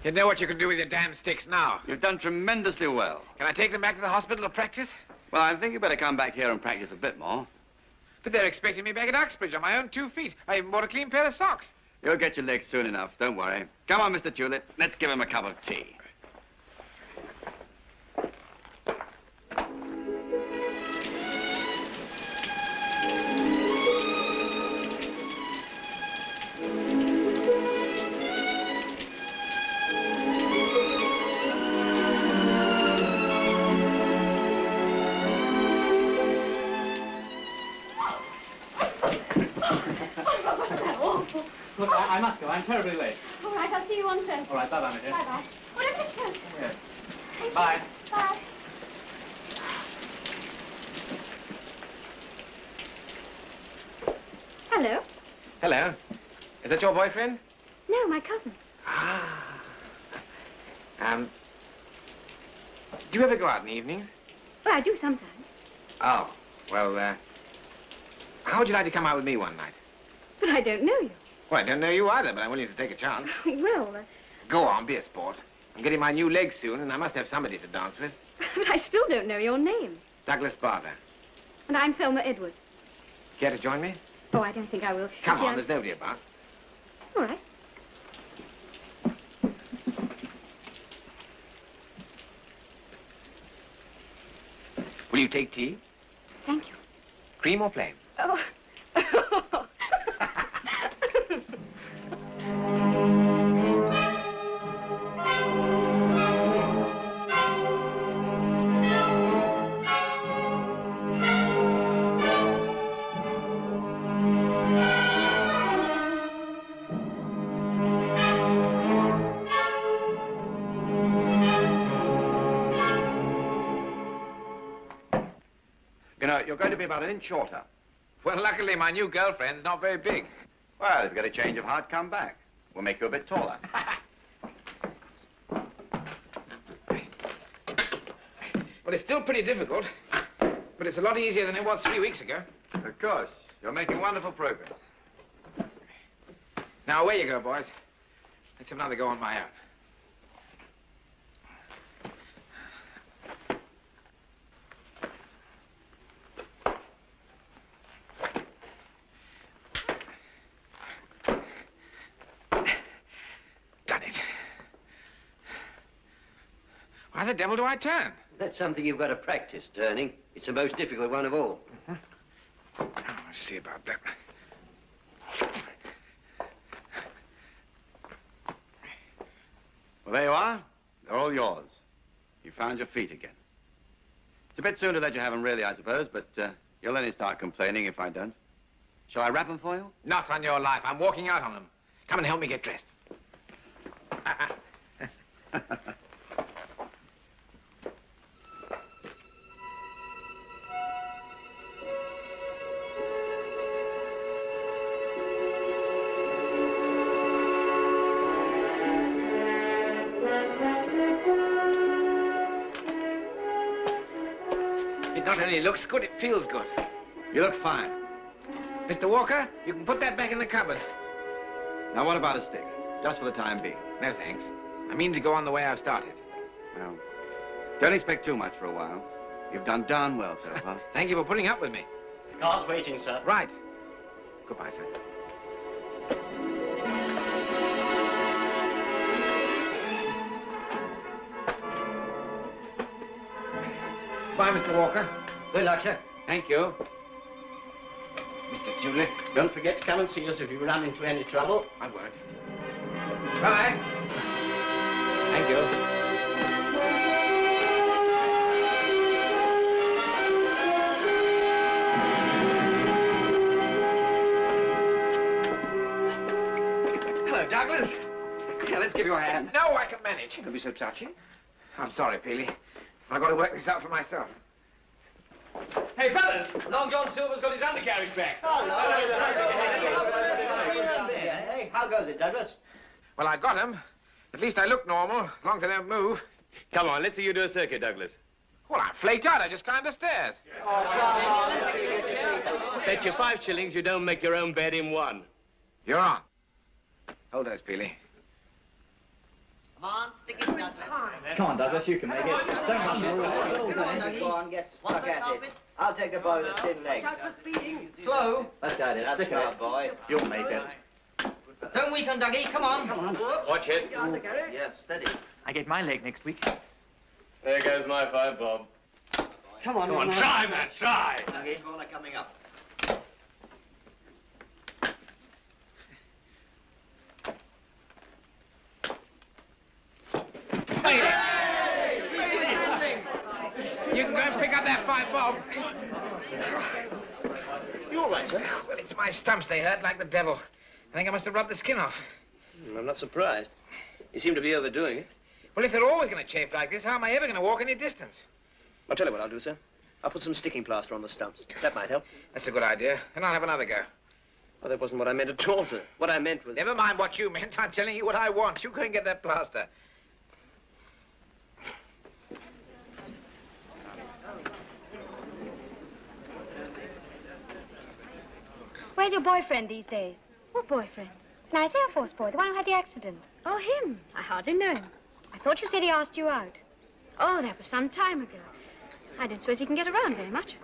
You know what you can do with your damn sticks now. You've done tremendously well. Can I take them back to the hospital to practice? Well, I think you better come back here and practice a bit more. But they're expecting me back at Uxbridge on my own 2 feet. I even bought a clean pair of socks. You'll get your legs soon enough, don't worry. Come on, Mr. Tulip. Let's give him a cup of tea. Look, I must go. I'm terribly late. All right, I'll see you on Thursday. All right, bye-bye, my dear. Bye-bye. Oh, don't get hurt. Yes. Bye. Bye. Hello. Hello. Is that your boyfriend? No, my cousin. Ah. Do you ever go out in the evenings? Well, I do sometimes. Oh, well, how would you like to come out with me one night? But I don't know you. Well, I don't know you either, but I'm willing to take a chance. Well, Go on, be a sport. I'm getting my new legs soon, and I must have somebody to dance with. but I still don't know your name. Douglas Barter. And I'm Thelma Edwards. Care to join me? Oh, I don't think I will. Come You see, on, there's nobody about. All right. Will you take tea? Thank you. Cream or plain? Oh. You know, you're going to be about an inch shorter. Well, luckily, my new girlfriend's not very big. Well, if you get a change of heart, come back. We'll make you a bit taller. Well, it's still pretty difficult, but it's a lot easier than it was 3 weeks ago. Of course. You're making wonderful progress. Now, away you go, boys. Let's have another go on my own. Done it. Why the devil do I turn? That's something you've got to practice, turning. It's the most difficult one of all. Oh, I'll see about that. Well, there you are. They're all yours. You found your feet again. It's a bit soon to let you have them, really, I suppose, but you'll only start complaining if I don't. Shall I wrap them for you? Not on your life. I'm walking out on them. Come and help me get dressed. It not only looks good, it feels good. You look fine. Mr. Walker, you can put that back in the cupboard. Now, what about a stick? Just for the time being. No, thanks. I mean to go on the way I've started. Well, don't expect too much for a while. You've done darn well so far. Thank you for putting up with me. The car's waiting, sir. Right. Goodbye, sir. Bye, Mr. Walker. Good luck, sir. Thank you. Mr. Tulip. Don't forget to come and see us if you run into any trouble. I won't. Bye. Thank you. Hello, Douglas. Yeah, let's give you a hand. No, I can manage. Don't be so touchy. I'm sorry, Peely. I've got to work this out for myself. Hey, fellas, Long John Silver's got his undercarriage back. Hey, how goes it, Douglas? Well, I got him. At least I look normal, as long as I don't move. Come on, let's see you do a circuit, Douglas. Well, I'm flaked out. I just climbed the stairs. Bet you 5 shillings you don't make your own bed in one. You're on. Hold those, Peely. Come on, stick it, Douglas. Come on, Douglas, you can make it. Don't rush it. Go on, get stuck at it. I'll take the boy with the thin legs. Slow. Let's go, dear. Stick That's it. right, boy. You'll make it. Don't weaken, Dougie. Come on. Come on. Watch it. Yeah, steady. I get my leg next week. There goes my 5 bob. Come on, Come on, try, man, try. Dougie, corner coming up. You can go and pick up that 5 bob. You all right, sir? Well, it's my stumps. They hurt like the devil. I think I must have rubbed the skin off. I'm not surprised. You seem to be overdoing it. Well, if they're always going to chafe like this, how am I ever going to walk any distance? I'll tell you what I'll do, sir. I'll put some sticking plaster on the stumps. That might help. That's a good idea. And I'll have another go. Well, that wasn't what I meant at all, sir. What I meant was... Never mind what you meant. I'm telling you what I want. You go and get that plaster. Where's your boyfriend these days? What boyfriend? Nice Air Force boy, the one who had the accident. Oh, him? I hardly know him. I thought you said he asked you out. Oh, that was some time ago. I don't suppose he can get around very much.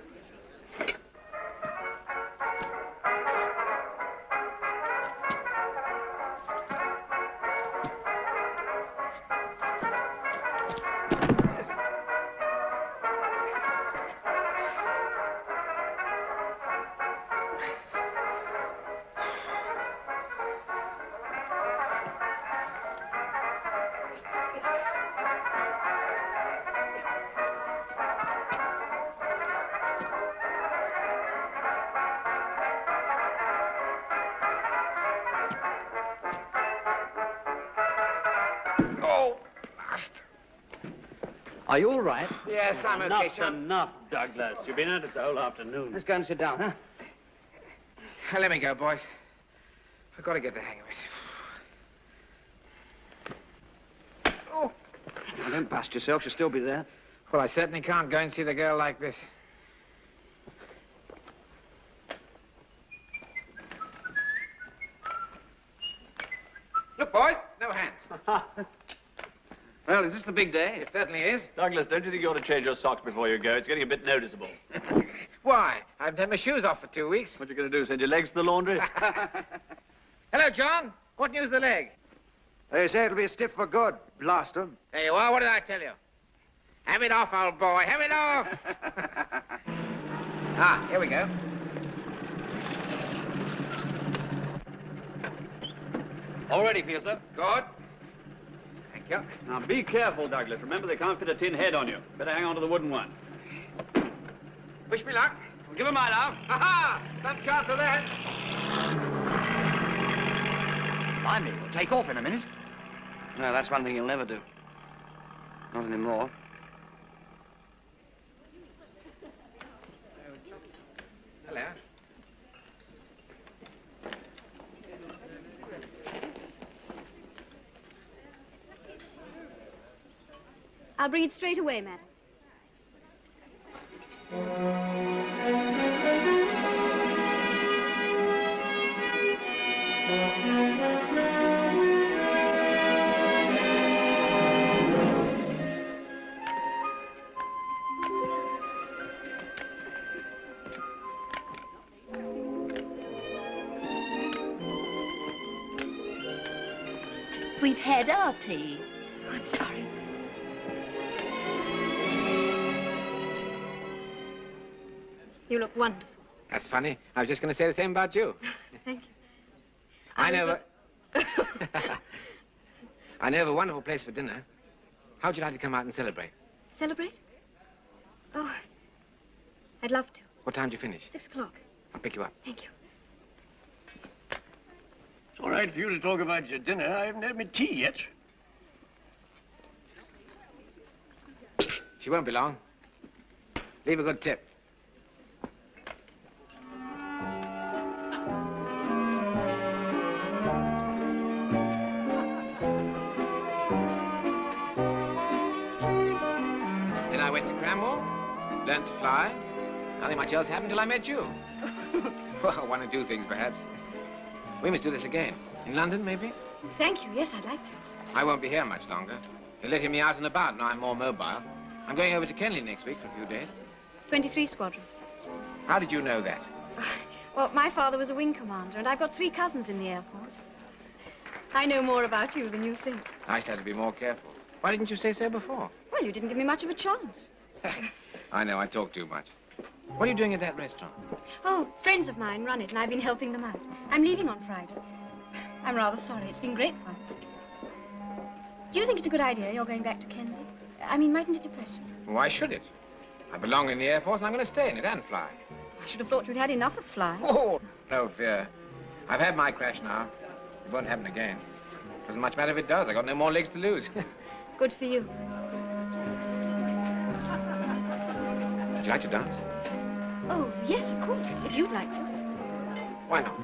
Are you all right? Yes, I'm okay, Enough's Chum. enough, Douglas. You've been at it the whole afternoon. Let's go and sit down, huh? Let me go, boys. I've got to get the hang of it. Oh. Now, don't bust yourself. You'll still be there. Well, I certainly can't go and see the girl like this. Well, is this the big day? It certainly is. Douglas, don't you think you ought to change your socks before you go? It's getting a bit noticeable. Why? I haven't had my shoes off for 2 weeks. What you going to do, send your legs to the laundry? Hello, John. What news of the leg? They say it'll be stiff for good. Blast 'em. There you are. What did I tell you? Have it off, old boy. Have it off. Here we go. All ready for you, sir. Good. Thank you. Now, be careful, Douglas. Remember, they can't fit a tin head on you. Better hang on to the wooden one. Wish me luck. Well, give 'em my love. Ha-ha! Some chance of that. Blimey, we'll take off in a minute. No, that's one thing you'll never do. Not anymore. Hello. I'll bring it straight away, madam. We've had our tea. I'm sorry. You look wonderful. That's funny. I was just going to say the same about you. Thank you. I know I know of a wonderful place for dinner. How'd you like to come out and celebrate? Celebrate? Oh, I'd love to. What time do you finish? 6 o'clock. I'll pick you up. Thank you. It's all right for you to talk about your dinner. I haven't had my tea yet. She won't be long. Leave a good tip. Then I went to Cranmore, learned to fly. Nothing much else happened till I met you. Well, one or two things, perhaps. We must do this again. In London, maybe? Thank you. Yes, I'd like to. I won't be here much longer. You're letting me out and about now I'm more mobile. I'm going over to Kenley next week for a few days. 23 Squadron. How did you know that? Well, my father was a wing commander, and I've got 3 cousins in the Air Force. I know more about you than you think. I should have to be more careful. Why didn't you say so before? Well, you didn't give me much of a chance. I know, I talk too much. What are you doing at that restaurant? Oh, friends of mine run it, and I've been helping them out. I'm leaving on Friday. I'm rather sorry. It's been great fun. Do you think it's a good idea you're going back to Kenley? I mean, mightn't it depress you? Why should it? I belong in the Air Force, and I'm going to stay in it and fly. I should have thought you'd had enough of flying. Oh, no fear. I've had my crash now. It won't happen again. Doesn't much matter if it does. I got no more legs to lose. Good for you. Would you like to dance? Oh, yes, of course, if you'd like to. Why not?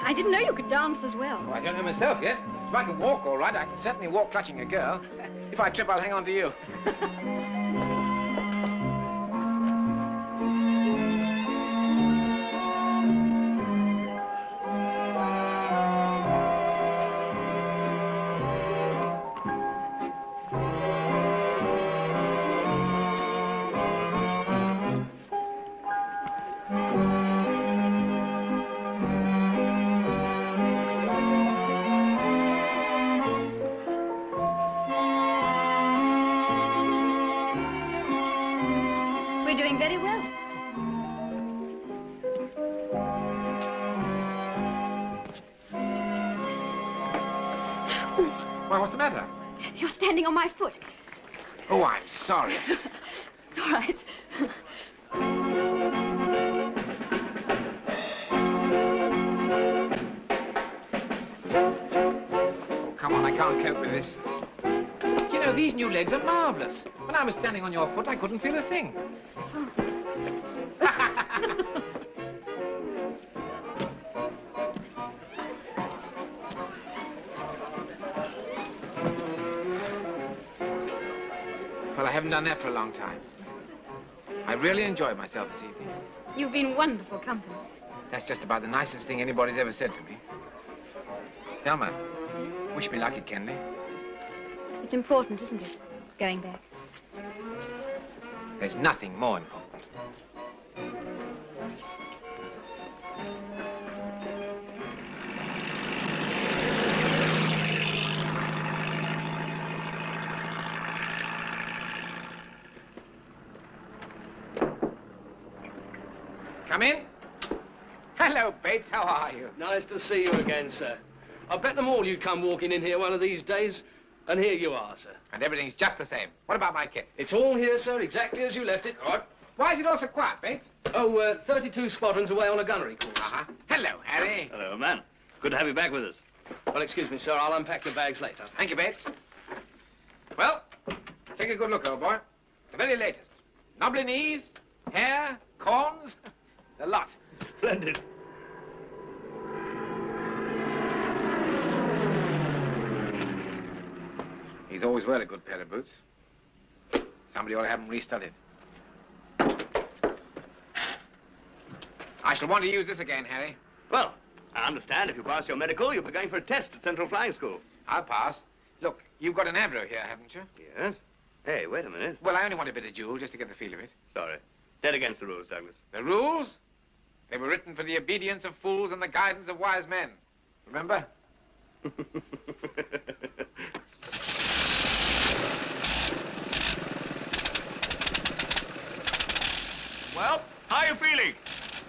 I didn't know you could dance as well. Well, I don't know myself yet. If I can walk all right, I can certainly walk clutching a girl. If I trip, I'll hang on to you. We're doing very well. Why, what's the matter? You're standing on my foot. Oh, I'm sorry. It's all right. Oh, come on, I can't cope with this. You know, these new legs are marvelous. When I was standing on your foot, I couldn't feel a thing. Well, I haven't done that for a long time. I really enjoyed myself this evening. You've been wonderful company. That's just about the nicest thing anybody's ever said to me. Thelma, wish me luck at Kenley. It's important, isn't it? Going back. There's nothing more important. Come in. Hello, Bates. How are you? Nice to see you again, sir. I bet them all you'd come walking in here one of these days, and here you are, sir. And everything's just the same. What about my kit? It's all here, sir, exactly as you left it. Good. Why is it all so quiet, Bates? Oh, 32 squadrons away on a gunnery course. Uh-huh. Hello, Harry. Hello, man. Good to have you back with us. Well, excuse me, sir. I'll unpack your bags later. Thank you, Bates. Well, take a good look, old boy. The very latest. Knobbly knees, hair, corns, the lot. Splendid. He's always wear a good pair of boots. Somebody ought to have them restudied. I shall want to use this again, Harry. Well, I understand if you pass your medical, you'll be going for a test at Central Flying School. I'll pass. Look, you've got an Avro here, haven't you? Yes. Hey, wait a minute. Well, I only want a bit of jewel just to get the feel of it. Sorry. Dead against the rules, Douglas. The rules? They were written for the obedience of fools and the guidance of wise men. Remember? Well, how are you feeling?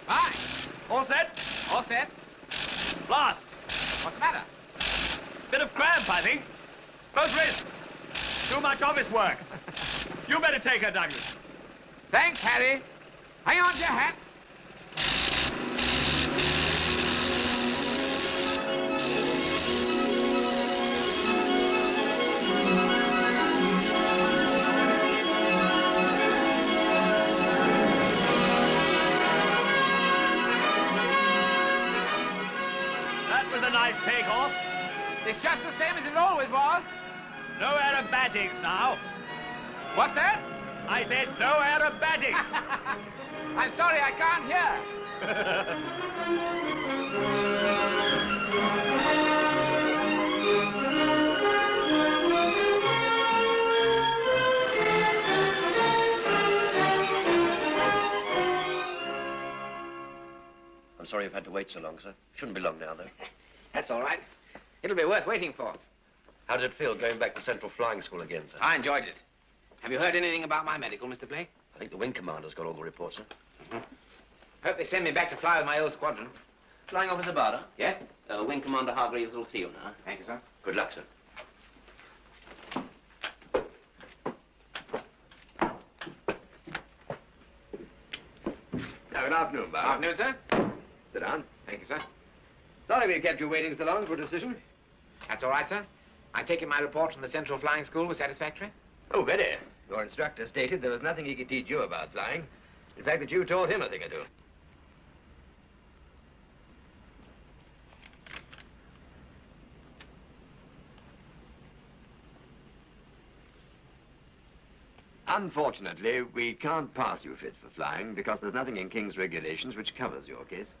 Fine. All set? All set. Blast. What's the matter? Bit of cramp, I think. Both wrists. Too much office work. You better take her, Douglas. Thanks, Harry. Hang on to your hat. That was a nice takeoff. It's just the same as it always was. No aerobatics now. What's that? I said no aerobatics. I'm sorry, I can't hear. I'm sorry you've had to wait so long, sir. Shouldn't be long now, though. That's all right. It'll be worth waiting for. How did it feel going back to Central Flying School again, sir? I enjoyed it. Have you heard anything about my medical, Mr. Blake? I think the wing commander's got all the reports, sir. Hope they send me back to fly with my old squadron. Flying Officer Barter? Yes? Wing Commander Hargreaves will see you now. Thank you, sir. Good luck, sir. Good afternoon, Bob. Afternoon, sir. Sit down. Thank you, sir. Sorry we kept you waiting so long for a decision. That's all right, sir. I take it my report from the Central Flying School was satisfactory? Oh, very. Your instructor stated there was nothing he could teach you about flying. In fact, that you taught him a thing or two. Unfortunately, we can't pass you fit for flying because there's nothing in King's regulations which covers your case.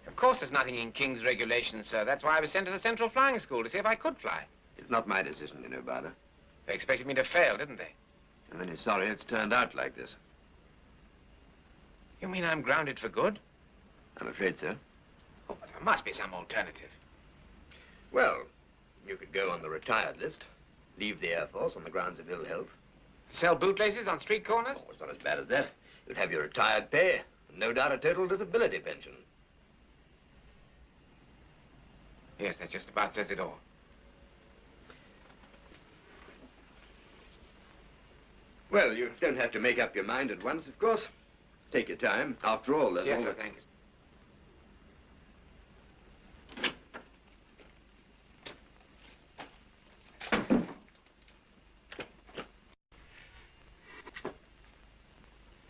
Of course there's nothing in King's regulations, sir. That's why I was sent to the Central Flying School, to see if I could fly. It's not my decision, you know, Barter. They expected me to fail, didn't they? I'm only sorry it's turned out like this. You mean I'm grounded for good? I'm afraid so. Oh, but there must be some alternative. Well, you could go on the retired list, leave the Air Force on the grounds of ill health. Sell bootlaces on street corners? Oh, it's not as bad as that. You'd have your retired pay, and no doubt a total disability pension. Yes, that just about says it all. Well, you don't have to make up your mind at once, of course. Take your time. After all, there's Yes, all sir, the... thank you.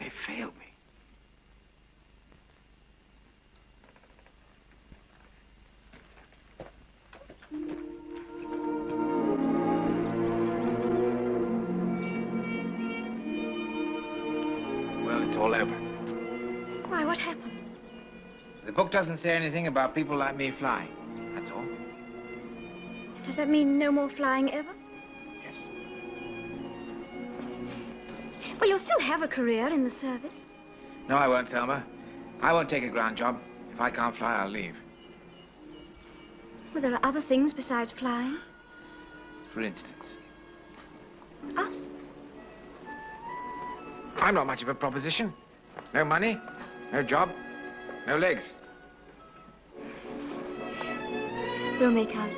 They failed me. Well, it's all over. Why, what happened? The book doesn't say anything about people like me flying. That's all. Does that mean no more flying ever? Well, you'll still have a career in the service. No, I won't, Thelma. I won't take a ground job. If I can't fly, I'll leave. Well, there are other things besides flying. For instance, Us? I'm not much of a proposition. No money, no job, no legs. We'll make out.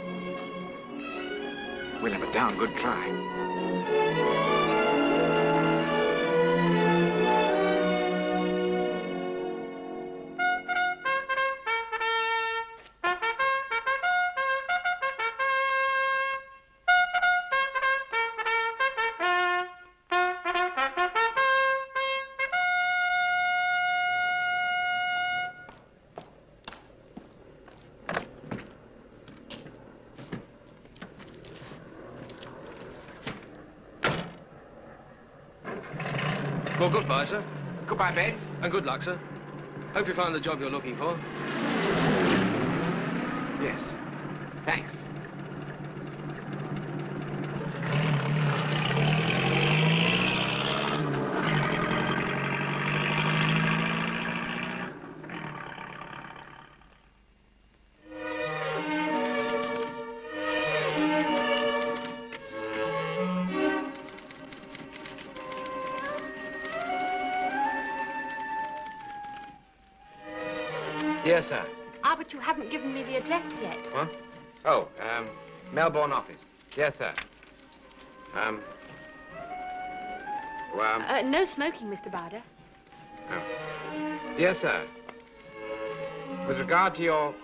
We'll have a darn good try. Well, goodbye, sir. Goodbye, Bates. And good luck, sir. Hope you find the job you're looking for. Yes. Thanks. Dear sir. Ah, but you haven't given me the address yet. What? Oh, Melbourne office. Yes, sir. No smoking, Mr. Barder. Yes, sir. With regard to your...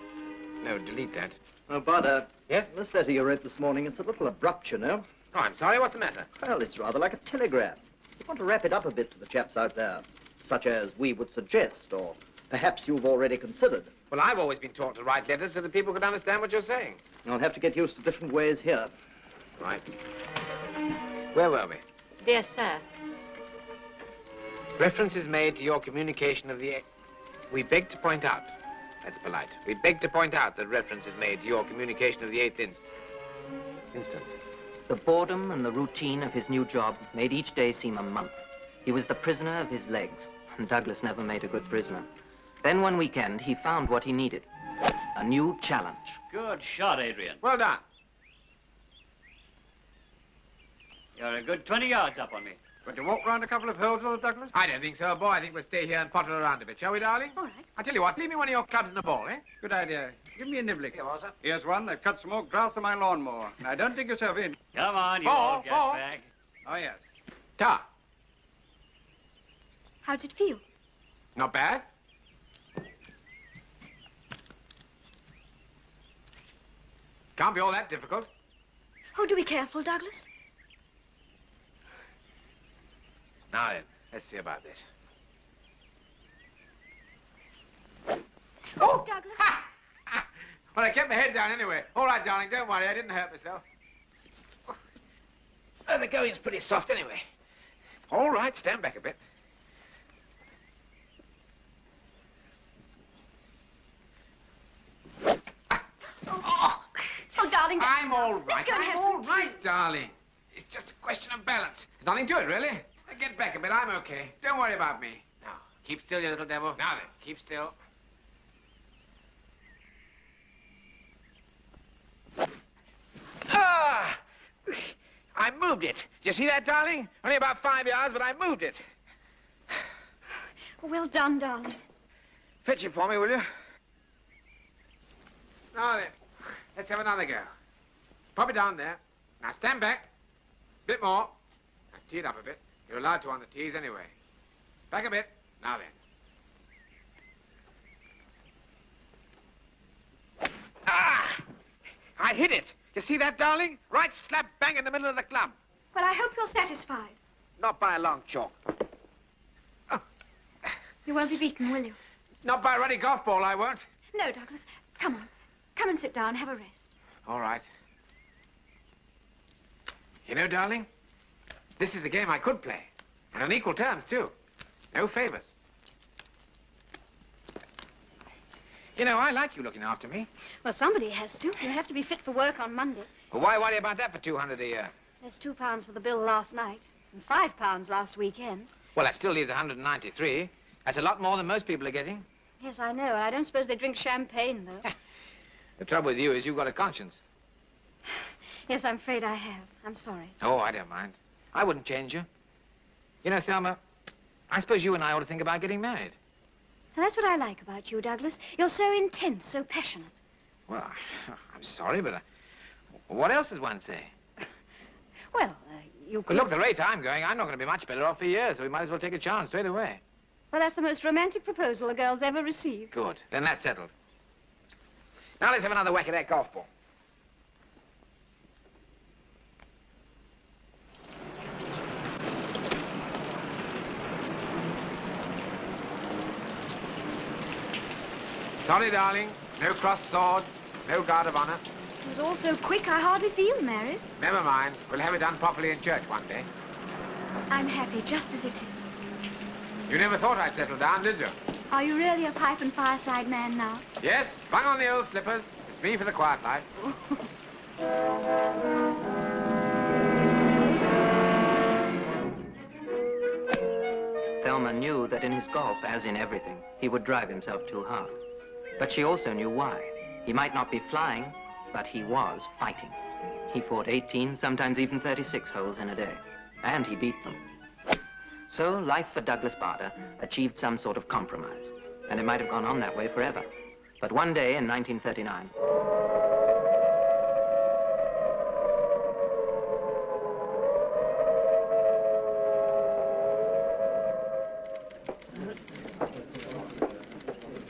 No, delete that. Oh, Barder. Yes? This letter you wrote this morning, it's a little abrupt, you know. Oh, I'm sorry. What's the matter? Well, it's rather like a telegram. You want to wrap it up a bit to the chaps out there, such as we would suggest, or perhaps you've already considered. Well, I've always been taught to write letters so that people could understand what you're saying. You'll have to get used to different ways here. Right. Where were we? Dear sir. Reference is made to your communication of the... We beg to point out. That's polite. We beg to point out that reference is made to your communication of the 8th instant. The boredom and the routine of his new job made each day seem a month. He was the prisoner of his legs, and Douglas never made a good prisoner. Then one weekend, he found what he needed. A new challenge. Good shot, Adrian. Well done. You're a good 20 yards up on me. Going to walk round a couple of holes, Lord Douglas? I don't think so, boy. I think we'll stay here and potter around a bit, shall we, darling? All right. I tell you what, leave me one of your clubs and a ball, eh? Good idea. Give me a niblick. Here, sir. Here's one. They've cut some more grass on my lawnmower. Now, don't dig yourself in. Come on, you Ball, old ball. gasbag. Oh, yes. Ta. How does it feel? Not bad. Can't be all that difficult. Oh, do be careful, Douglas. Now then, let's see about this. Oh, Douglas. Ha! Ha! Well, I kept my head down anyway. All right, darling, don't worry. I didn't hurt myself. Oh, the going's pretty soft anyway. All right, stand back a bit. Oh, darling. I'm all right. Let's go and have I'm all some right, darling. It's just a question of balance. There's nothing to it, really. Now, get back a bit. I'm okay. Don't worry about me. Now, keep still, you little devil. Now then, keep still. Ah! I moved it. Did you see that, darling? Only about 5 yards, but I moved it. Well done, darling. Fetch it for me, will you? Now then, let's have another go. Pop it down there. Now stand back. Bit more. Now tee it up a bit. You're allowed to on the tees anyway. Back a bit. Now then. Ah! I hit it. You see that, darling? Right slap bang in the middle of the club. Well, I hope you're satisfied. Not by a long chalk. Oh. You won't be beaten, will you? Not by a ruddy golf ball, I won't. No, Douglas. Come on. Come and sit down. Have a rest. All right. You know, darling, this is a game I could play. And on equal terms, too. No favors. You know, I like you looking after me. Well, somebody has to. You have to be fit for work on Monday. Well, why worry about that for $200 a year? There's £2 for the bill last night. And £5 last weekend. Well, that still leaves 193. That's a lot more than most people are getting. Yes, I know. And I don't suppose they drink champagne, though. The trouble with you is you've got a conscience. Yes, I'm afraid I have. I'm sorry. Oh, I don't mind. I wouldn't change you. You know, Thelma, I suppose you and I ought to think about getting married. Now, that's what I like about you, Douglas. You're so intense, so passionate. Well, I'm sorry, but what else does one say? Well, you could... But look, the rate I'm going, I'm not going to be much better off for years, so we might as well take a chance straight away. Well, that's the most romantic proposal a girl's ever received. Good. Then that's settled. Now let's have another whack at that golf ball. Sorry, darling. No crossed swords, no guard of honor. It was all so quick, I hardly feel married. Never mind. We'll have it done properly in church one day. I'm happy, just as it is. You never thought I'd settle down, did you? Are you really a pipe and fireside man now? Yes, bung on the old slippers. It's me for the quiet life. Thelma knew that in his golf, as in everything, he would drive himself too hard. But she also knew why. He might not be flying, but he was fighting. He fought 18, sometimes even 36 holes in a day. And he beat them. So life for Douglas Bader achieved some sort of compromise. And it might have gone on that way forever. But one day in 1939...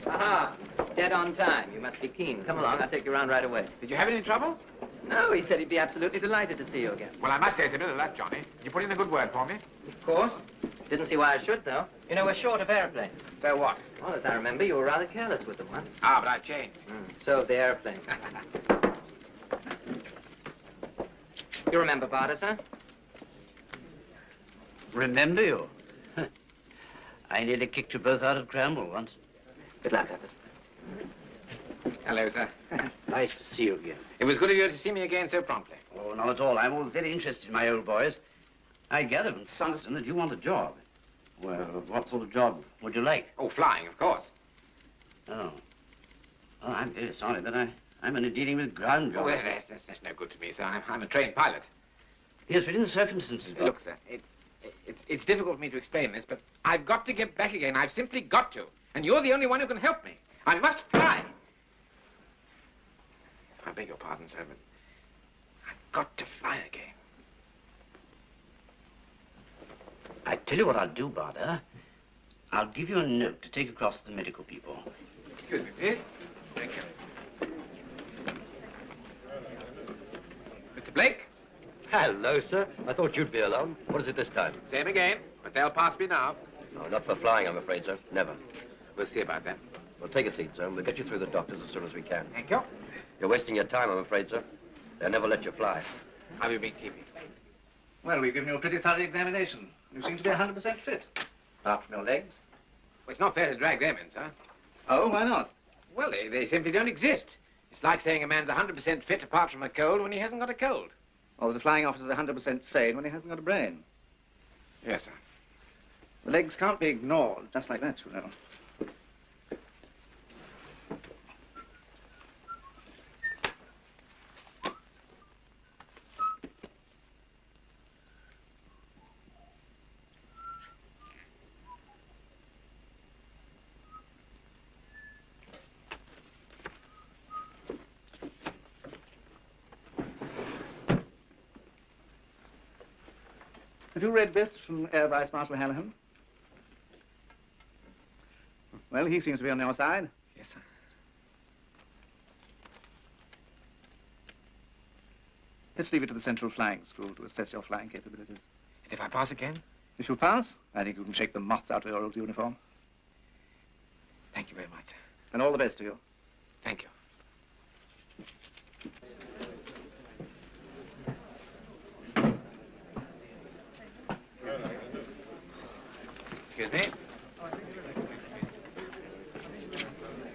Aha! Dead on time. You must be keen. Come along, I'll take you around right away. Did you have any trouble? No, he said he'd be absolutely delighted to see you again. Well, I must say it's a bit of that, Johnny. You put in a good word for me. Of course. Didn't see why I should, though. You know, we're short of airplanes. So what? Well, as I remember, you were rather careless with them once. Ah, but I've changed. So have the airplanes. You remember Bader, sir? Remember you? I nearly kicked you both out of Cranwell once. Good luck, Douglas. Hello, sir. Nice to see you again. It was good of you to see me again so promptly. Oh, not at all. I'm always very interested in my old boys. I gather from Sanderson that you want a job. Well, what sort of job would you like? Oh, flying, of course. Oh. Oh, I'm very sorry, but I'm only dealing with ground jobs. Oh, that's no good to me, sir. I'm a trained pilot. Yes, but in the circumstances... Look, sir, it's difficult for me to explain this, but I've got to get back again. I've simply got to. And you're the only one who can help me. I must fly. I beg your pardon, sir, but I've got to fly again. I tell you what I'll do, Bader. I'll give you a note to take across to the medical people. Excuse me, please. Thank you. Mr. Blake? Hello, sir. I thought you'd be along. What is it this time? Same again, but they'll pass me now. No, not for flying, I'm afraid, sir. Never. We'll see about that. Well, take a seat, sir. We'll get you through the doctors as soon as we can. Thank you. You're wasting your time, I'm afraid, sir. They'll never let you fly. How have you been keeping? Well, we've given you a pretty thorough examination. You seem to be 100% fit. Apart from your legs. Well, it's not fair to drag them in, sir. Oh, why not? Well, they simply don't exist. It's like saying a man's 100% fit apart from a cold when he hasn't got a cold. Or the flying officer's 100% sane when he hasn't got a brain. Yes, sir. The legs can't be ignored just like that, you know. Have you read this from Air Vice-Marshal Halahan? Well, he seems to be on your side. Yes, sir. Let's leave it to the Central Flying School to assess your flying capabilities. And if I pass again? If you pass, I think you can shake the moths out of your old uniform. Thank you very much, sir. And all the best to you. Thank you. Excuse me.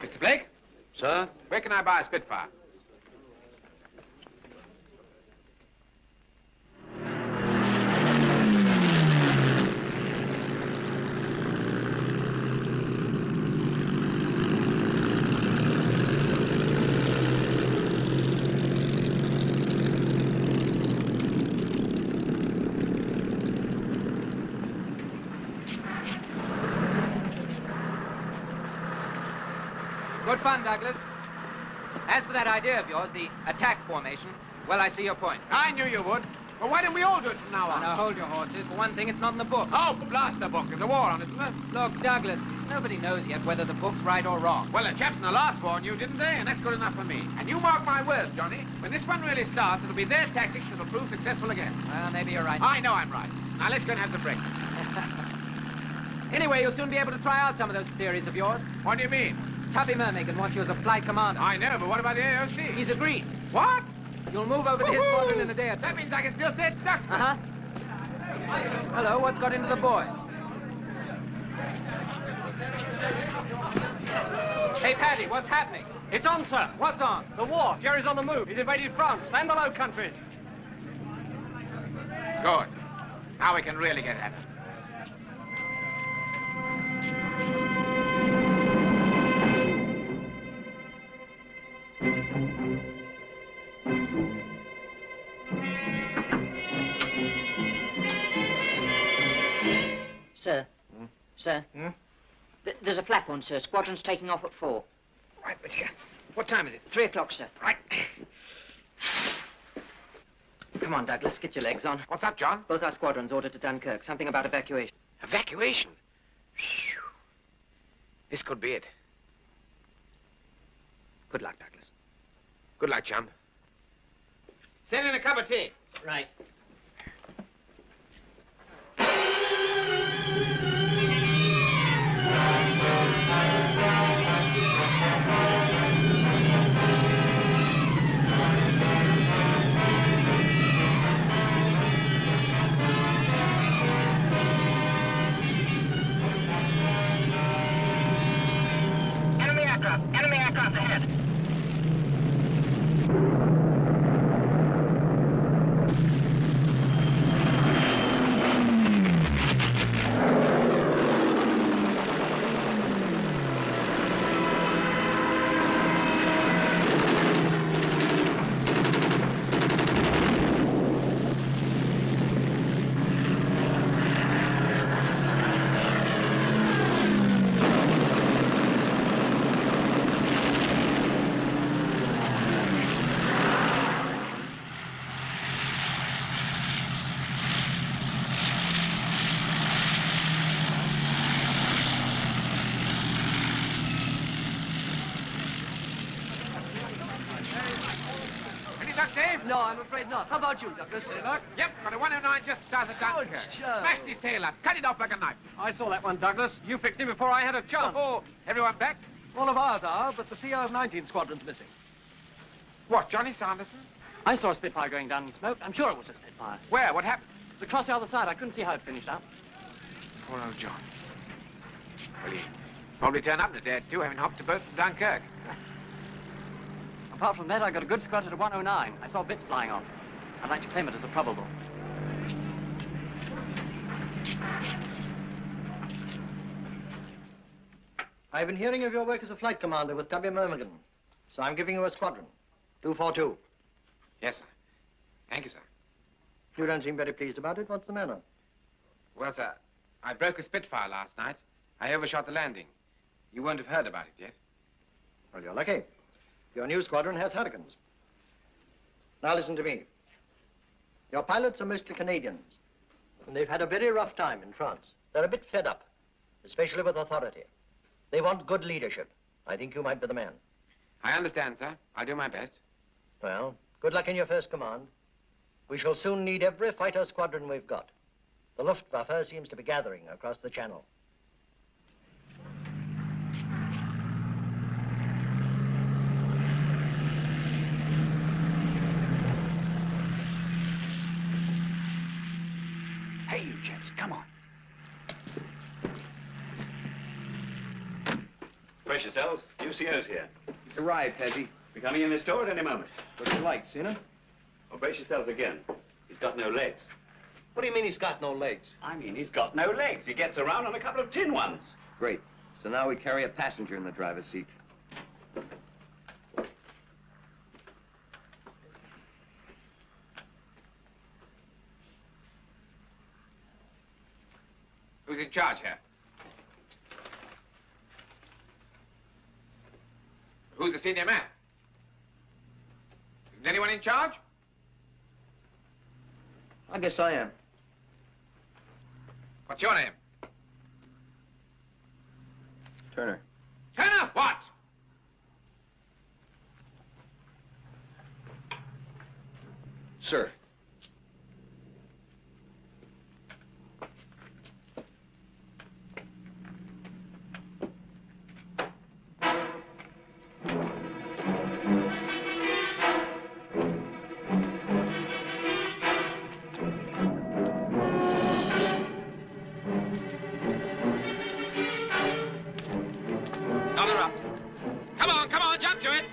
Mr. Blake? Sir? Where can I buy a Spitfire? Good fun, Douglas. As for that idea of yours, the attack formation, well, I see your point. I knew you would. Well, why don't we all do it from now on? Now, hold your horses. For one thing, it's not in the book. Oh, blast the book. There's a war on, isn't there? Look, Douglas, nobody knows yet whether the book's right or wrong. Well, the chaps in the last war knew, didn't they? And that's good enough for me. And you mark my words, Johnny. When this one really starts, it'll be their tactics that'll prove successful again. Well, maybe you're right. I know I'm right. Now, let's go and have some breakfast. Anyway, you'll soon be able to try out some of those theories of yours. What do you mean? Tubby Mermagan wants you as a flight commander. I know, but what about the AOC? He's agreed. What? You'll move over to his squadron in a day or two. That means I can still stay at Duxford. Uh-huh. Hello, what's got into the boy? Hey, Paddy, what's happening? It's on, sir. What's on? The war. Jerry's on the move. He's invaded France and the Low Countries. Good. Now we can really get at it. Sir. Sir. There's a flap on, sir. Squadron's taking off at 4. Right, but what time is it? 3 o'clock, sir. Right. Come on, Douglas, get your legs on. What's up, John? Both our squadrons ordered to Dunkirk. Something about evacuation. Evacuation? Phew. This could be it. Good luck, Douglas. Good luck, chum. Send in a cup of tea. Right. Enemy aircraft ahead. No, I'm afraid not. How about you, Douglas? Any luck? Yep, got a 109 just south of Dunkirk. Smashed his tail up, cut it off like a knife. I saw that one, Douglas. You fixed him before I had a chance. Oh, everyone back? All of ours are, but the CO of 19 squadron's missing. What, Johnny Sanderson? I saw a Spitfire going down in smoke. I'm sure it was a Spitfire. Where? What happened? It was across the other side. I couldn't see how it finished up. Poor old John. Well, he probably turned up in a day or two, having hopped a boat from Dunkirk. Apart from that, I got a good squat at a 109. I saw bits flying off. I'd like to claim it as a probable. I've been hearing of your work as a flight commander with Tubby Mermagan, so I'm giving you a squadron. 242. Yes, sir. Thank you, sir. You don't seem very pleased about it. What's the matter? Well, sir, I broke a Spitfire last night. I overshot the landing. You won't have heard about it yet. Well, you're lucky. Your new squadron has Hurricanes. Now listen to me. Your pilots are mostly Canadians, and they've had a very rough time in France. They're a bit fed up, especially with authority. They want good leadership. I think you might be the man. I understand, sir. I'll do my best. Well, good luck in your first command. We shall soon need every fighter squadron we've got. The Luftwaffe seems to be gathering across the channel. Hey, you chaps, come on. Brace yourselves. UCO's here. It's arrived, has he? Be coming in this door at any moment. What do you like, Sina? Well, brace yourselves again. He's got no legs. What do you mean he's got no legs? I mean, he's got no legs. He gets around on a couple of tin ones. Great. So now we carry a passenger in the driver's seat. Who's in charge here? Who's the senior man? Isn't anyone in charge? I guess I am. What's your name? Turner. Turner, what? Sir. Start her up. Come on, jump to it.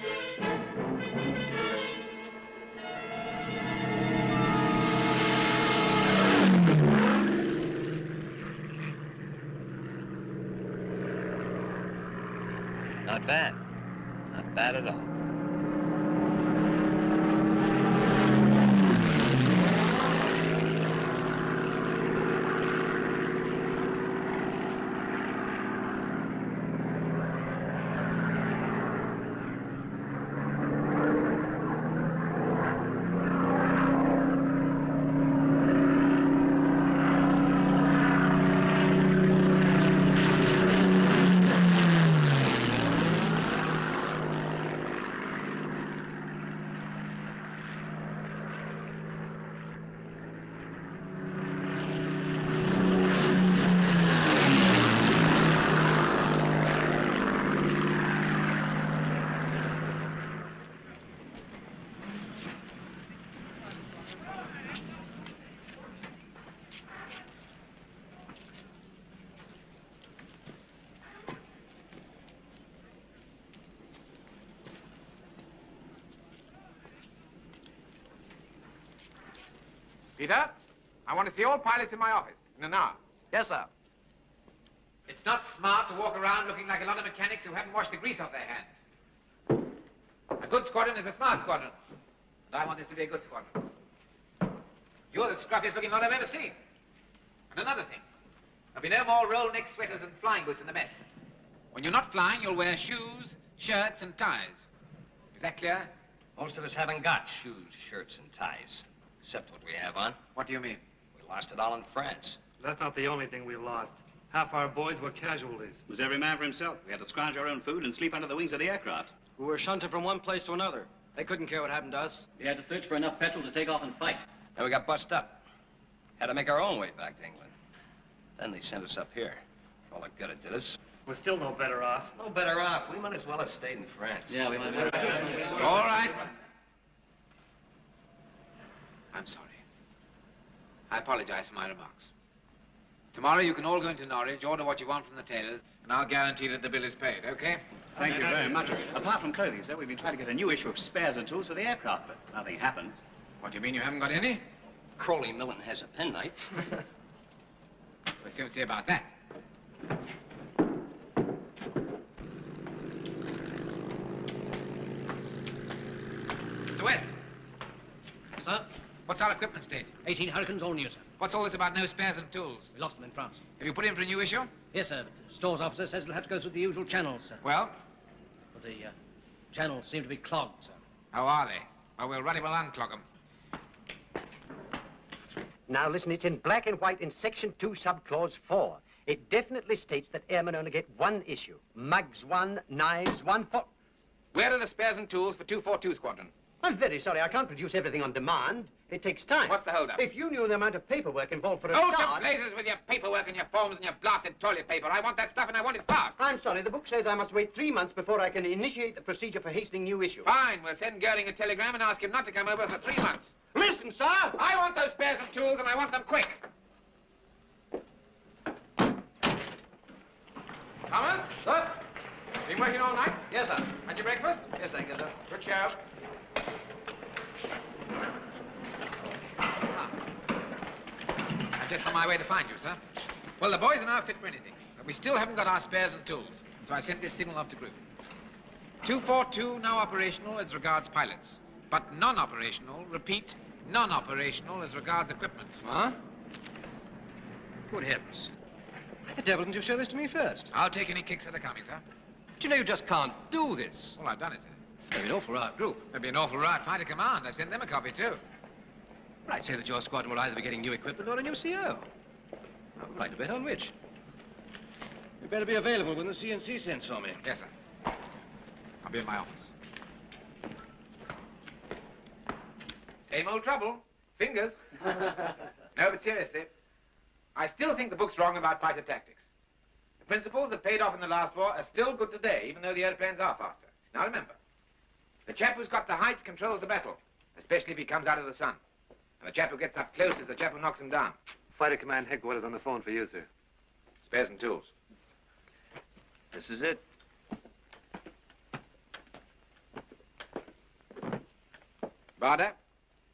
Not bad. Not bad at all. Peter, I want to see all pilots in my office in an hour. Yes, sir. It's not smart to walk around looking like a lot of mechanics who haven't washed the grease off their hands. A good squadron is a smart squadron. And I want this to be a good squadron. You're the scruffiest looking lot I've ever seen. And another thing, there'll be no more roll-neck sweaters and flying boots in the mess. When you're not flying, you'll wear shoes, shirts, and ties. Is that clear? Most of us haven't got shoes, shirts, and ties. Except what we have on. What do you mean? We lost it all in France. That's not the only thing we lost. Half our boys were casualties. It was every man for himself. We had to scrounge our own food and sleep under the wings of the aircraft. We were shunted from one place to another. They couldn't care what happened to us. We had to search for enough petrol to take off and fight. Then we got bust up. Had to make our own way back to England. Then they sent us up here. All the good it did us. We're still no better off. No better off. We might as well have stayed in France. Yeah, we might as well. All right. I'm sorry. I apologize for my remarks. Tomorrow you can all go into Norwich, order what you want from the tailors, and I'll guarantee that the bill is paid, okay? Thank you very much. Apart from clothing, sir, we've been trying to get a new issue of spares and tools for the aircraft, but nothing happens. What do you mean you haven't got any? Crowley Millen has a penknife. We'll soon see about that. Mr. West. Sir? What's our equipment state? 18 Hurricanes, all new, sir. What's all this about no spares and tools? We lost them in France. Have you put in for a new issue? Yes, sir. The stores officer says it'll have to go through the usual channels, sir. Well? But the channels seem to be clogged, sir. How are they? Well, we'll ruddy well unclog them. Now, listen, it's in black and white in Section 2, Subclause 4. It definitely states that airmen only get one issue. Mugs one, knives one, Where are the spares and tools for 242 Squadron? I'm very sorry, I can't produce everything on demand. It takes time. What's the hold-up? If you knew the amount of paperwork involved for a Oh, start... to blazes with your paperwork and your forms and your blasted toilet paper. I want that stuff and I want it fast. I'm sorry, the book says I must wait 3 months before I can initiate the procedure for hastening new issue. Fine, we'll send Goering a telegram and ask him not to come over for 3 months. Listen, sir! I want those spares and tools and I want them quick. Thomas? Sir? Been working all night? Yes, sir. Had your breakfast? Yes, thank you, sir. Good show. I'm just on my way to find you, sir. Well, the boys are now fit for anything, but we still haven't got our spares and tools, so I've sent this signal off to group. 242 now operational as regards pilots, but non-operational, repeat, non-operational as regards equipment. Huh? Good heavens. Why the devil didn't you show this to me first? I'll take any kicks that are coming, sir. Do you know you just can't do this? Well, I've done it, sir. Maybe an awful right group. Maybe an awful right fighter command. I've sent them a copy, too. I'd say that your squadron will either be getting new equipment or a new CO. I'd like to bet on which. You better be available when the CNC sends for me. Yes, sir. I'll be in my office. Same old trouble. Fingers. No, but seriously, I still think the book's wrong about fighter tactics. The principles that paid off in the last war are still good today, even though the airplanes are faster. Now remember, the chap who's got the height controls the battle, especially if he comes out of the sun. And the chap who gets up close is the chap who knocks him down. Fighter Command Headquarters on the phone for you, sir. Spares and tools. This is it. Barder?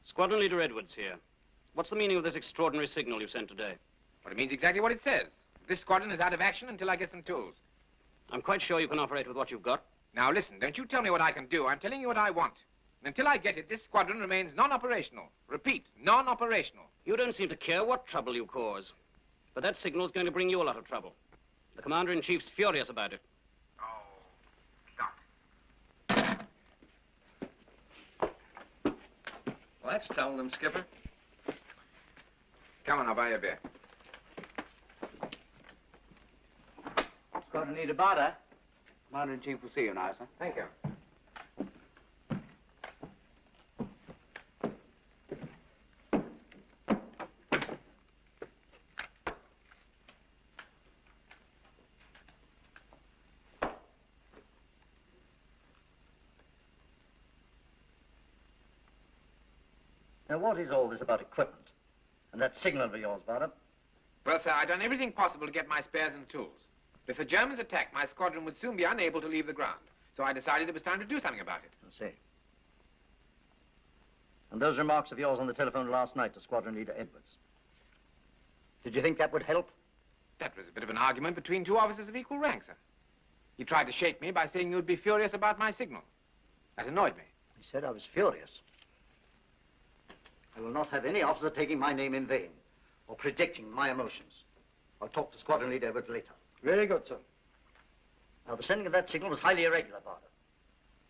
Squadron Leader Edwards here. What's the meaning of this extraordinary signal you sent today? Well, it means exactly what it says. This squadron is out of action until I get some tools. I'm quite sure you can operate with what you've got. Now, listen, don't you tell me what I can do. I'm telling you what I want. And until I get it, this squadron remains non-operational. Repeat, non-operational. You don't seem to care what trouble you cause. But that signal's going to bring you a lot of trouble. The Commander-in-Chief's furious about it. Well, that's telling them, Skipper. Come on, I'll buy you a beer. Squadron Leader Barder. Commander-in-Chief will see you now, sir. Thank you. Now, what is all this about equipment? And that signal of yours, Barder? Well, sir, I've done everything possible to get my spares and tools. If the Germans attacked, my squadron would soon be unable to leave the ground. So I decided it was time to do something about it. I see. And those remarks of yours on the telephone last night to Squadron Leader Edwards. Did you think that would help? That was a bit of an argument between two officers of equal rank, sir. He tried to shake me by saying you'd be furious about my signal. That annoyed me. He said I was furious. I will not have any officer taking my name in vain or predicting my emotions. I'll talk to Squadron Leader Edwards later. Very good, sir. Now, the sending of that signal was highly irregular, Barder.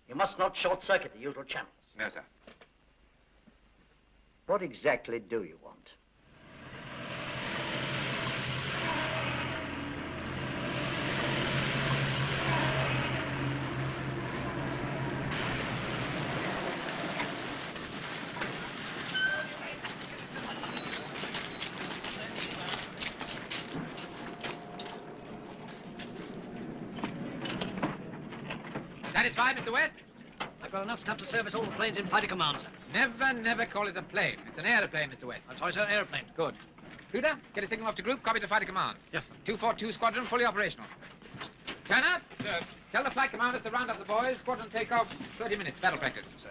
You must not short-circuit the usual channels. No, sir. What exactly do you want? Satisfied, Mr. West? I've got enough stuff to service all the planes in fighter command, sir. Never call it a plane. It's an aeroplane, Mr. West. I'm sorry, sir, airplane. Good. Reader, get a signal off to group, copy to fighter command. Yes, sir. 242 squadron, fully operational. Turner? Sir. Tell the flight commanders to round up the boys. Squadron takeoff, 30 minutes, battle practice. Sir.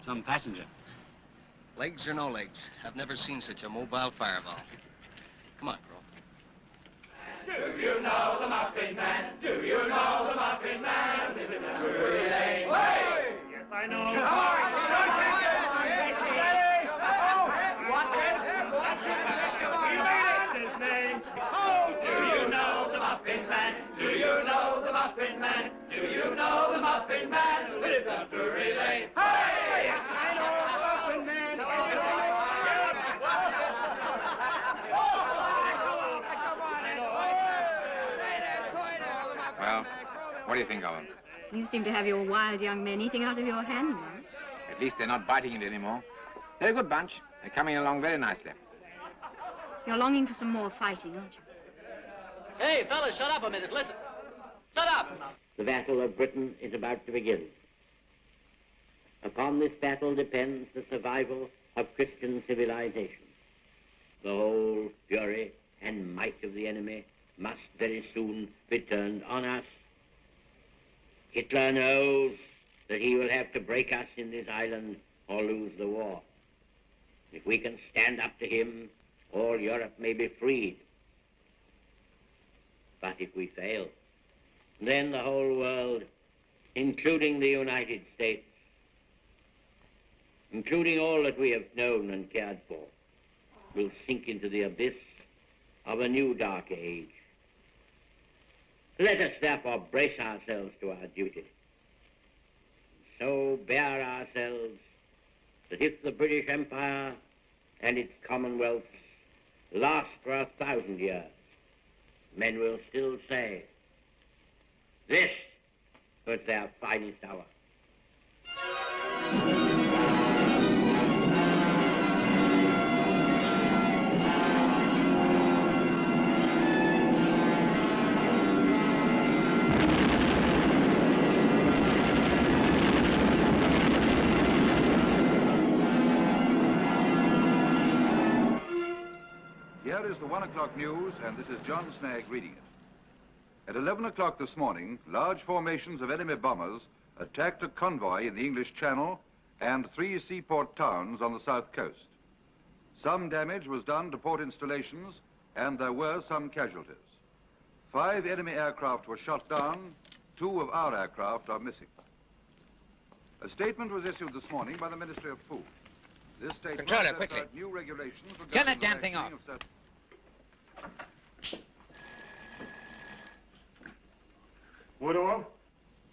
Some passenger. Legs or no legs, I've never seen such a mobile fireball. Come on, girl. Do you know the Muffin Man? Do you know the Muffin Man? Living in Drury Lane. Yes, I know. His name. Do you know the Muffin Man? Do you know the Muffin Man? Do you know the Muffin Man who lives on Drury Lane? Hey! Yes, I know the Muffin Man. Well, what do you think of them? You seem to have your wild young men eating out of your hand now. At least they're not biting it anymore. They're a good bunch. They're coming along very nicely. You're longing for some more fighting, aren't you? Hey, fellas, shut up a minute. Listen. Shut up! The battle of Britain is about to begin. Upon this battle depends the survival of Christian civilization. The whole fury and might of the enemy must very soon be turned on us. Hitler knows that he will have to break us in this island or lose the war. If we can stand up to him, all Europe may be freed. But if we fail, then the whole world, including the United States, including all that we have known and cared for, will sink into the abyss of a new dark age. Let us therefore brace ourselves to our duty. So bear ourselves that if the British Empire and its commonwealths last for 1,000 years, men will still say, this was their finest hour. Here is the 1 o'clock news, and this is John Snagg reading it. At 11 o'clock this morning, large formations of enemy bombers attacked a convoy in the English Channel and 3 seaport towns on the south coast. Some damage was done to port installations, and there were some casualties. 5 enemy aircraft were shot down. 2 of our aircraft are missing. A statement was issued this morning by the Ministry of Food. This statement Controller, sets quickly. out new regulations regarding Turn that the damn thing off. rationing of certain- Woodall?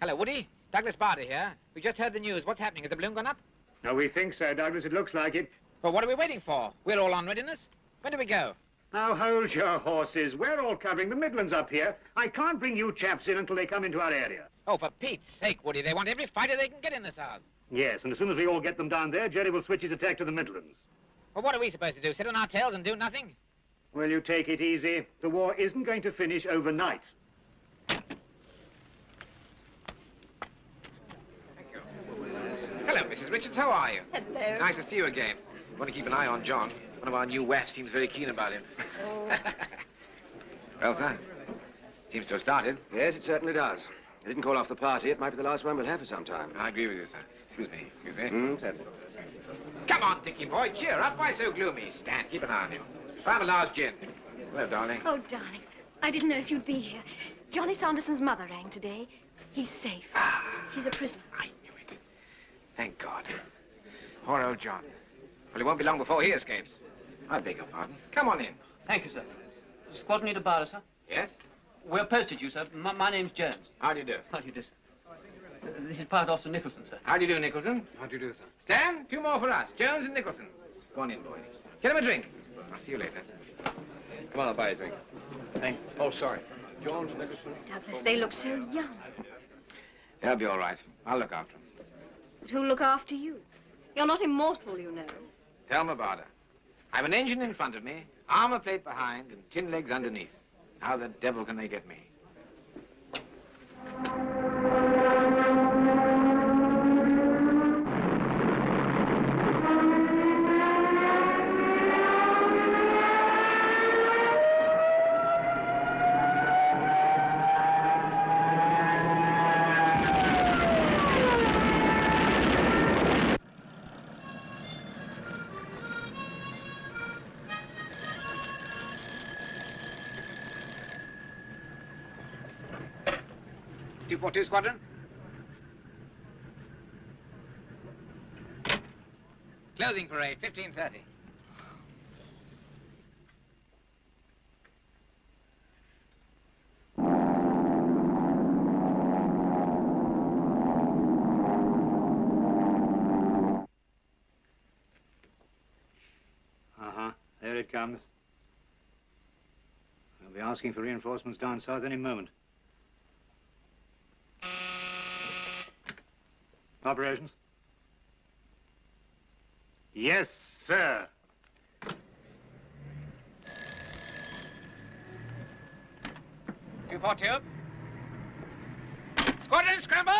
Hello, Woody. Douglas Barter here. We just heard the news. What's happening? Has the balloon gone up? No, we think so, Douglas. It looks like it. Well, what are we waiting for? We're all on readiness. When do we go? Now, hold your horses. We're all covering the Midlands up here. I can't bring you chaps in until they come into our area. Oh, for Pete's sake, Woody. They want every fighter they can get in this house. Yes, and as soon as we all get them down there, Jerry will switch his attack to the Midlands. Well, what are we supposed to do? Sit on our tails and do nothing? Well, you take it easy. The war isn't going to finish overnight. Hello, Mrs. Richards. How are you? Hello. Nice to see you again. Want to keep an eye on John. One of our new WAFs seems very keen about him. Well, sir. Seems to have started. Yes, it certainly does. They didn't call off the party. It might be the last one we'll have for some time. I agree with you, sir. Excuse me. Excuse me. Certainly. Come on, Dickie boy. Cheer up. Why so gloomy? Stand. Keep an eye on him. Have a large gin. Hello, darling. Oh, darling, I didn't know if you'd be here. Johnny Sanderson's mother rang today. He's safe. He's a prisoner. Thank God. Poor old John. Well, it won't be long before he escapes. I beg your pardon. Come on in. Thank you, sir. Does Squadron need a bar, sir? Yes? We're posted you, sir. My name's Jones. How do you do? How do you do, sir? This is Private Officer Nicholson, sir. How do you do, Nicholson? How do you do, sir? Stan, 2 more for us. Jones and Nicholson. Go on in, boys. Get him a drink. I'll see you later. Come on, I'll buy you a drink. Thank you. Oh, sorry. Jones, Nicholson. Douglas, they look so young. They'll be all right. I'll look after them. But who'll look after you? You're not immortal, you know. Thelma Barter. I've an engine in front of me, armor plate behind, and tin legs underneath. How the devil can they get me? Two Squadron. Clothing parade, 15:30. There it comes. They'll be asking for reinforcements down south any moment. Operations? Yes, sir. Two for two. Squadron, scramble!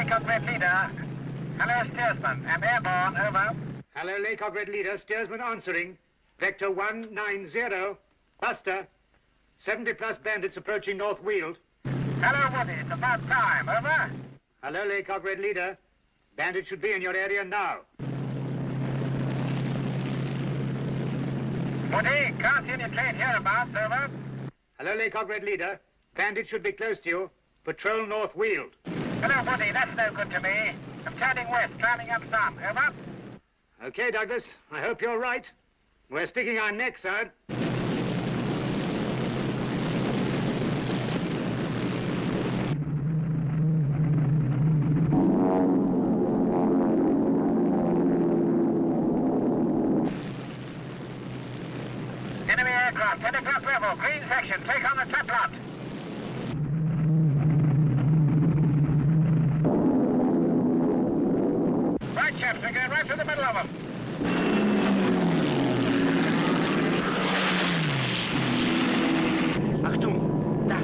Laycock Red Leader. Hello, steersman. I'm airborne, over. Hello, Laycock Red Leader. Steersman answering. Vector 190. Buster. 70-plus bandits approaching North Weald. Hello, Woody. It's about time, over. Hello, Laycock Red Leader. Bandits should be in your area now. Woody, can't see any train hereabouts, over. Hello, Laycock Red Leader. Bandits should be close to you. Patrol North Weald. Hello, Woody. That's no good to me. I'm turning west, climbing up some. Over. Okay, Douglas. I hope you're right. We're sticking our necks out. Enemy aircraft, 10 o'clock level, green section, take on the top lot. Right, chaps, we're going right through the middle of them. Achtung, da.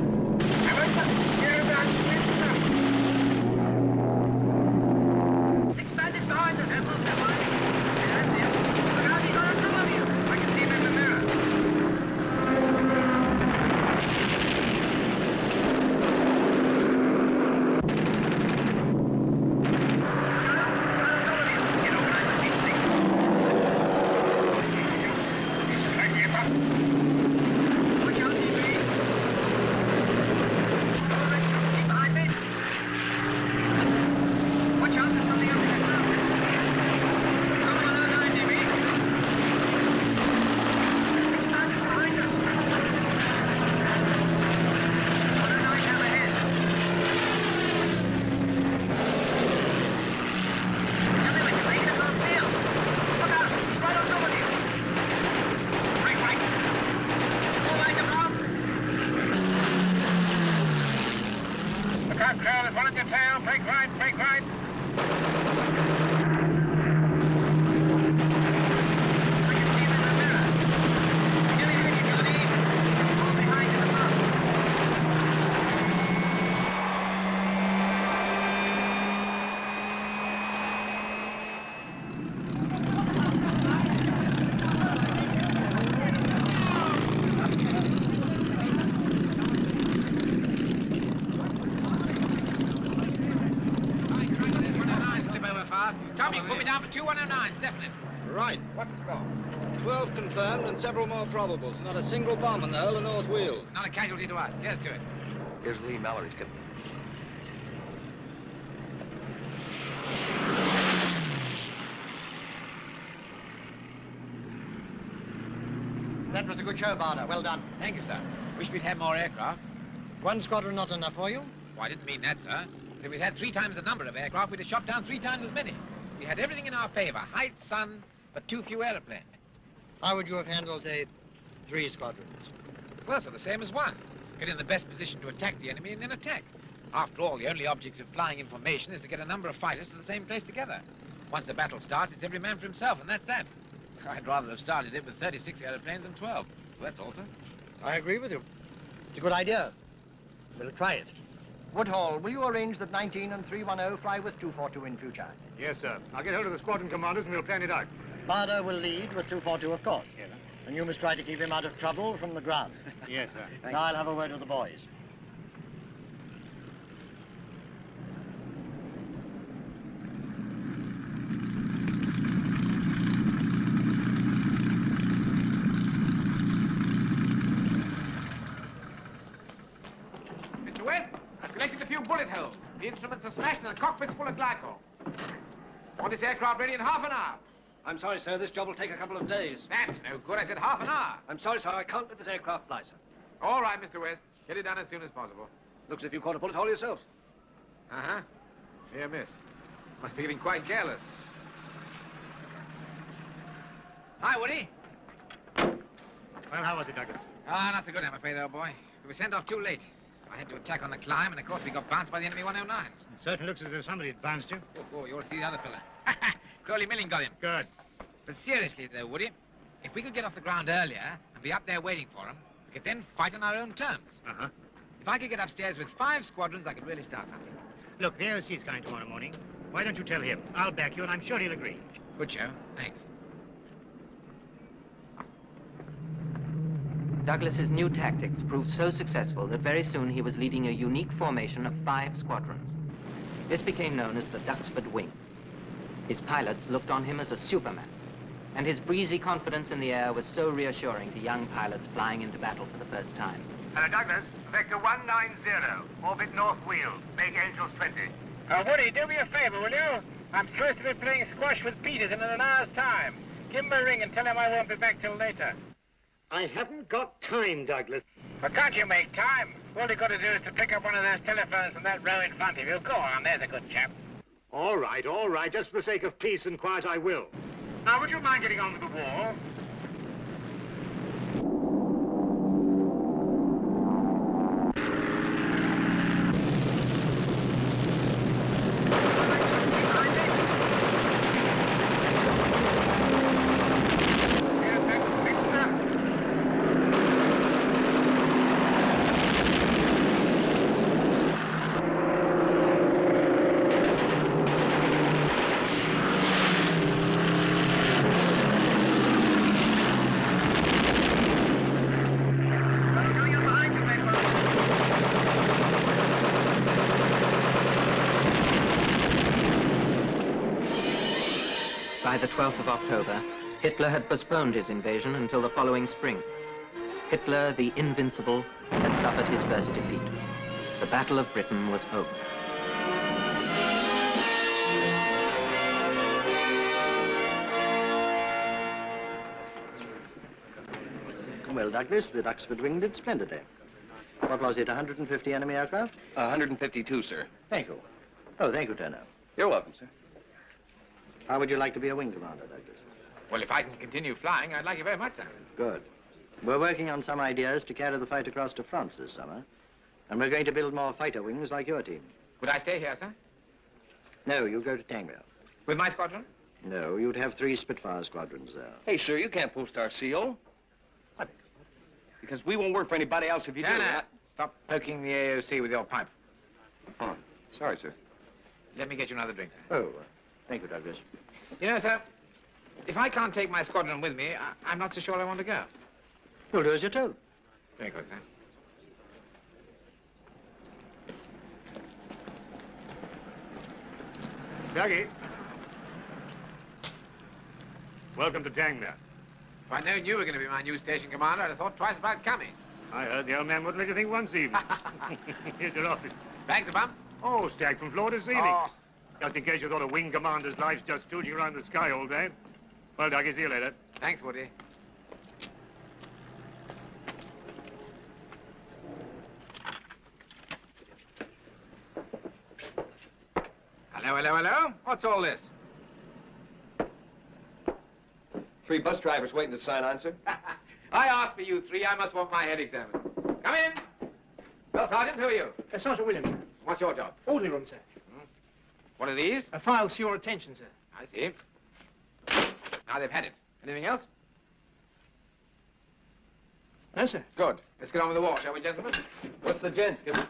Six bandits behind us, Admiral. They're right. That's him. Look out, he's got on top of you. I can see him in the mirror. Tommy, put me down for 2 109s, definite. Right. What's the score? 12 confirmed and several more probables. Not a single bomb in the whole of North Weald. Not a casualty to us. Here's to it. Here's Lee Mallory's, Captain. That was a good show, Barder. Well done. Thank you, sir. Wish we'd had more aircraft. One squadron not enough for you? Well, I didn't mean that, sir. If we'd had 3 times the number of aircraft, we'd have shot down 3 times as many. We had everything in our favor. Height, sun, but too few airplanes. How would you have handled, say, 3 squadrons? Well, sir, the same as 1. Get in the best position to attack the enemy and then attack. After all, the only object of flying information is to get a number of fighters to the same place together. Once the battle starts, it's every man for himself, and that's that. I'd rather have started it with 36 airplanes than 12. Well, that's all, sir. I agree with you. It's a good idea. We'll try it. Woodhall, will you arrange that 19 and 310 fly with 242 in future? Yes, sir. I'll get hold of the squadron commanders and we'll plan it out. Barder will lead with 242, of course. Yes, sir. And you must try to keep him out of trouble from the ground. Yes, sir. Now I'll have a word with the boys. Mr. West, I've collected a few bullet holes. The instruments are smashed and the cockpit's full of glycol. Want this aircraft ready in half an hour. I'm sorry, sir. This job will take a couple of days. That's no good. I said half an hour. I'm sorry, sir. I can't let this aircraft fly, sir. All right, Mr. West. Get it done as soon as possible. Looks as if you caught a bullet hole yourselves. Uh-huh. Here, miss. Must be getting quite careless. Hi, Woody. Well, how was it, Douglas? Ah, not so good, I'm afraid, old boy. We were sent off too late. I had to attack on the climb, and of course we got bounced by the enemy 109s. It certainly looks as if somebody had bounced you. Oh, you'll see the other fella. Crowley Milling got him. Good. But seriously, though, Woody, if we could get off the ground earlier and be up there waiting for him, we could then fight on our own terms. Uh-huh. If I could get upstairs with 5 squadrons, I could really start something. Look, the AOC's coming tomorrow morning. Why don't you tell him? I'll back you, and I'm sure he'll agree. Good, Joe. Thanks. Douglas's new tactics proved so successful that very soon he was leading a unique formation of 5 squadrons. This became known as the Duxford Wing. His pilots looked on him as a Superman, and his breezy confidence in the air was so reassuring to young pilots flying into battle for the first time. Hello, Douglas. Vector 190. Orbit north wheel. Make angels 20. Woody, do me a favor, will you? I'm supposed to be playing squash with Peterson in an hour's time. Give him a ring and tell him I won't be back till later. I haven't got time, Douglas. But can't you make time? All you've got to do is to pick up one of those telephones from that row in front of you. Go on, there's a good chap. All right. Just for the sake of peace and quiet, I will. Now, would you mind getting on with the wall? By the 12th of October, Hitler had postponed his invasion until the following spring. Hitler, the Invincible, had suffered his first defeat. The Battle of Britain was over. Well, Douglas, the Duxford Wing did splendidly. What was it, 150 enemy aircraft? 152, sir. Thank you. Oh, thank you, Turner. You're welcome, sir. How would you like to be a wing commander, Douglas? Well, if I can continue flying, I'd like it very much, sir. Good. We're working on some ideas to carry the fight across to France this summer. And we're going to build more fighter wings like your team. Would I stay here, sir? No, you go to Tangier. With my squadron? No, you'd have 3 Spitfire squadrons there. Hey, sir, you can't post our CO. What? Because we won't work for anybody else if you do. No. Stop poking the AOC with your pipe. Oh, sorry, sir. Let me get you another drink, sir. Oh, thank you, Douglas. You know, sir, if I can't take my squadron with me, I'm not so sure I want to go. You'll do as you're told. Very good, sir. Dougie. Welcome to Tangier. If I'd known you were going to be my new station commander, I'd have thought twice about coming. I heard the old man wouldn't let you think once even. Here's your office. Thanks a bump. Oh, stacked from floor to ceiling. Oh. Just in case you thought a wing commander's life's just stooging around the sky all day. Well, Dougie, see you later. Thanks, Woody. Hello? What's all this? 3 bus drivers waiting to sign on, sir. I asked for you 3. I must want my head examined. Come in. Well, Sergeant, who are you? Sergeant Williams, sir. What's your job? Orderly room, sir. What are these? Files for your attention, sir. I see. Now they've had it. Anything else? No, sir. Good. Let's get on with the war, shall we, gentlemen? What's the gent, Skipper?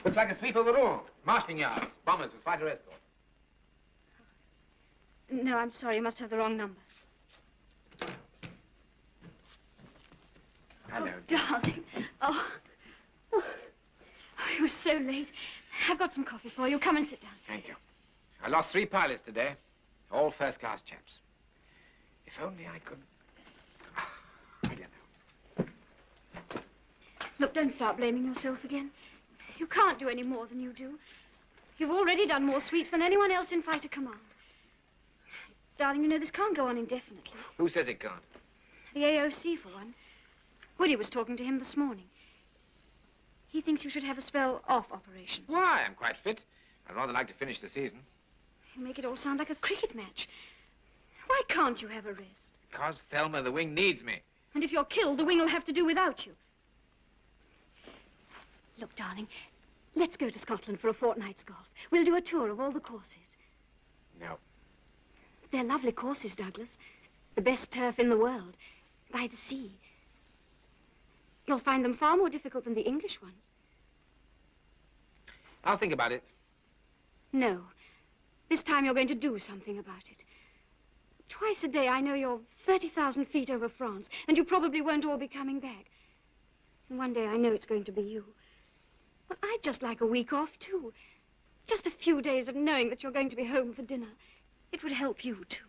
Looks like a sweep overall. Marshalling yards. Bombers with fighter escort. No, I'm sorry. You must have the wrong number. Hello. Darling. Oh, it was so late. I've got some coffee for you. Come and sit down. Thank you. I lost 3 pilots today. All first-class chaps. If only I could... I don't know. Look, don't start blaming yourself again. You can't do any more than you do. You've already done more sweeps than anyone else in fighter command. Darling, you know this can't go on indefinitely. Who says it can't? The AOC, for one. Woody was talking to him this morning. He thinks you should have a spell off operations. Why? I'm quite fit. I'd rather like to finish the season. You make it all sound like a cricket match. Why can't you have a rest? Because Thelma, the wing, needs me. And if you're killed, the wing will have to do without you. Look, darling, let's go to Scotland for a fortnight's golf. We'll do a tour of all the courses. No. They're lovely courses, Douglas. The best turf in the world. By the sea. You'll find them far more difficult than the English ones. I'll think about it. No. This time you're going to do something about it. Twice a day, I know you're 30,000 feet over France, and you probably won't all be coming back. And one day I know it's going to be you. But I'd just like a week off, too. Just a few days of knowing that you're going to be home for dinner. It would help you, too.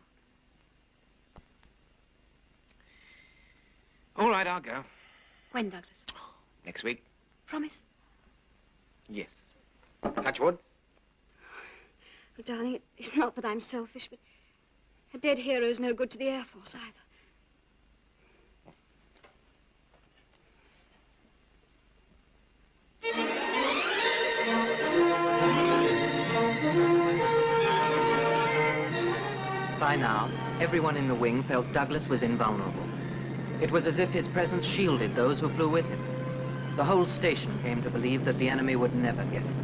All right, I'll go. When, Douglas? Next week? Promise? Yes. Touch wood? Oh, darling, it's not that I'm selfish, but a dead hero's no good to the Air Force either. By now, everyone in the wing felt Douglas was invulnerable. It was as if his presence shielded those who flew with him. The whole station came to believe that the enemy would never get him.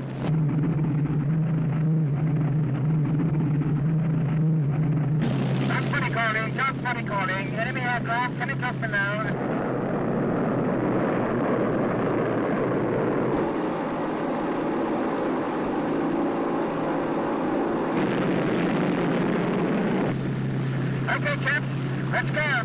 Just body calling. Enemy aircraft coming just below. Okay, chaps, let's go.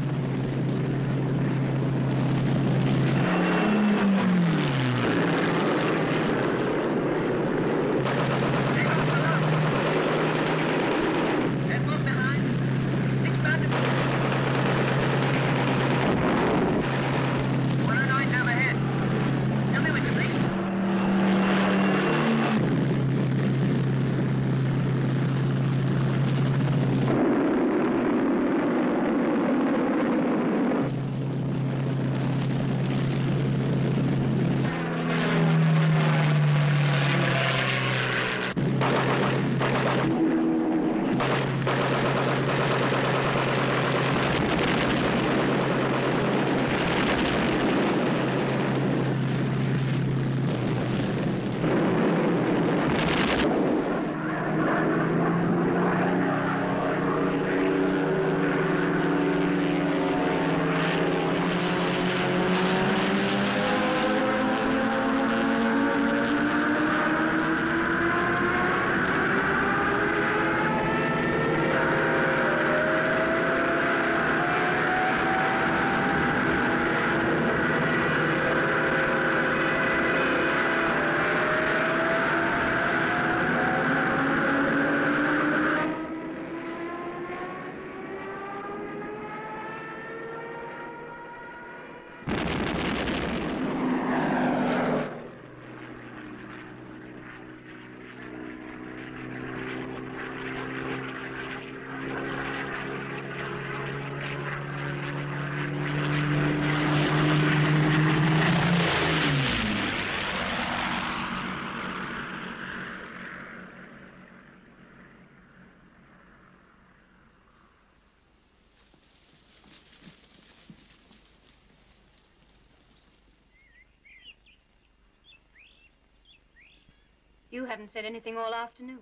You haven't said anything all afternoon.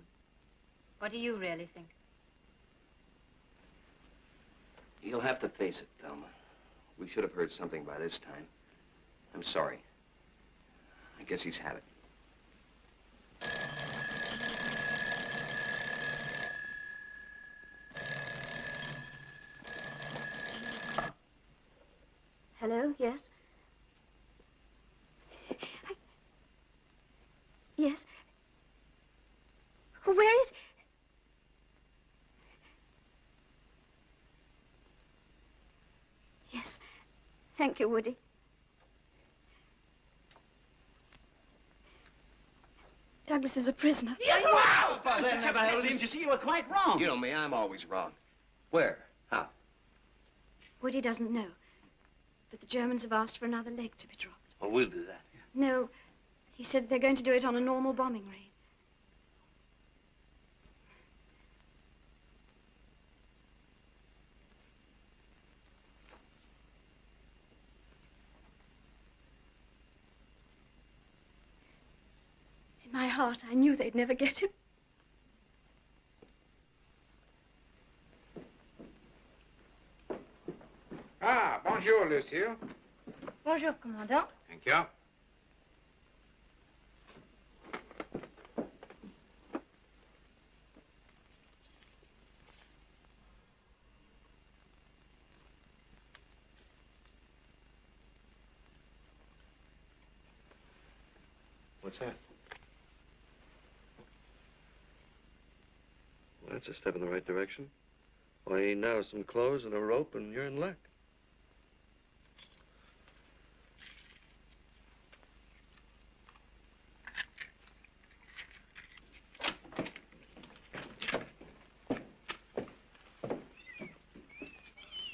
What do you really think? You'll have to face it, Thelma. We should have heard something by this time. I'm sorry. I guess he's had it. Hello, yes? Yes? Where is... Yes. Thank you, Woody. Douglas is a prisoner. Yes, wow! Father, never held him. You see, you were quite wrong. You know me, I'm always wrong. Where? How? Woody doesn't know. But the Germans have asked for another leg to be dropped. Well, we'll do that. No. He said they're going to do it on a normal bombing raid. In my heart, I knew they'd never get him. Ah, bonjour, Lucille. Bonjour, Commandant. Thank you. What's that? Well, that's a step in the right direction. All you need now is some clothes and a rope, and you're in luck.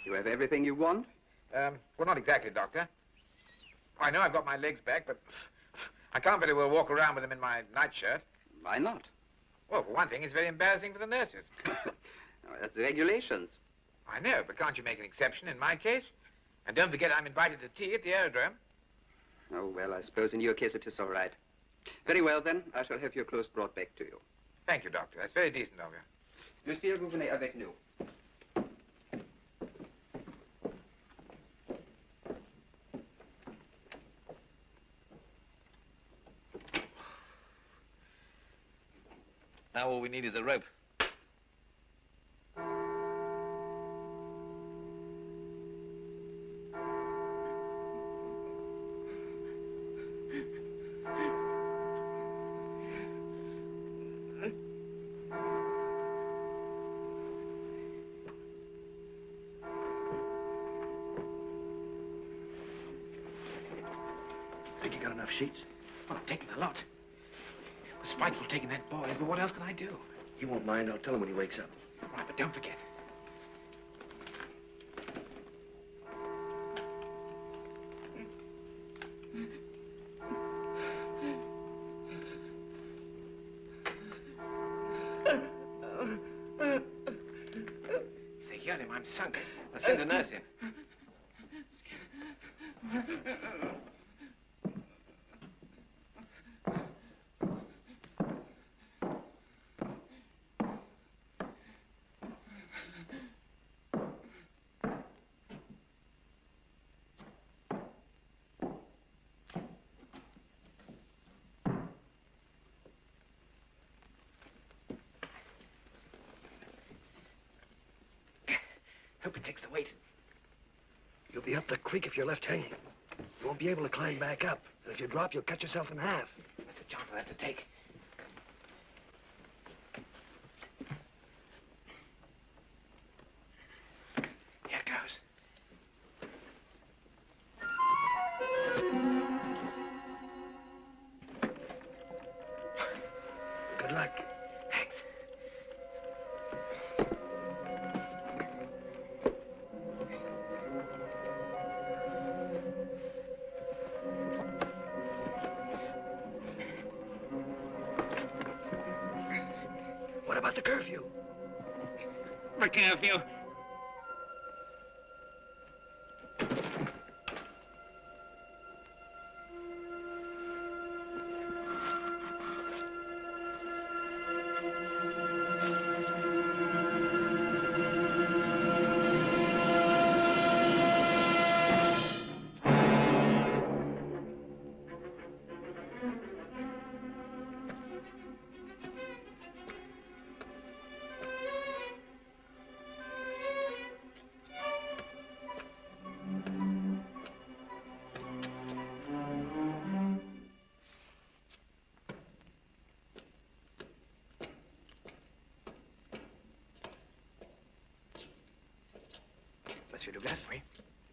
You have everything you want? Well, not exactly, Doctor. I know I've got my legs back, but I can't very well walk around with them in my nightshirt. Why not? Well, for one thing, it's very embarrassing for the nurses. That's the regulations. I know, but can't you make an exception in my case? And don't forget I'm invited to tea at the aerodrome. Oh, well, I suppose in your case it is all right. Very well, then. I shall have your clothes brought back to you. Thank you, Doctor. That's very decent of you. Monsieur, vous venez avec nous. Now all we need is a rope. Think you got enough sheets? Well, I'm taking a lot. It was frightful taking that boy, but what else can I do? He won't mind. I'll tell him when he wakes up. Right, but don't forget. If they hear him, I'm sunk. I'll send a nurse in. Hope it takes the weight. You'll be up the creek if you're left hanging. You won't be able to climb back up. And if you drop, you'll cut yourself in half. That's a chance I'll have to take. Here goes. Good luck. Thanks. What about the curfew? The curfew. Monsieur Douglas? Oui?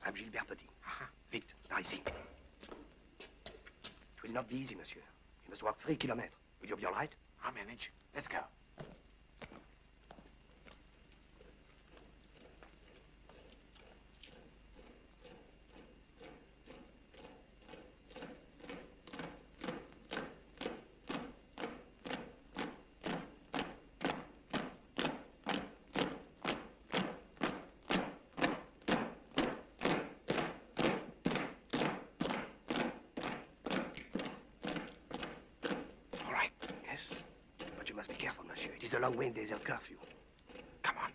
I'm Gilbert Petit. Vite, par ici. It will not be easy, monsieur. You must walk 3 kilometers. Will you be all right? I'll manage. Let's go. But you must be careful, monsieur. It is a long way in desert curfew. Come on.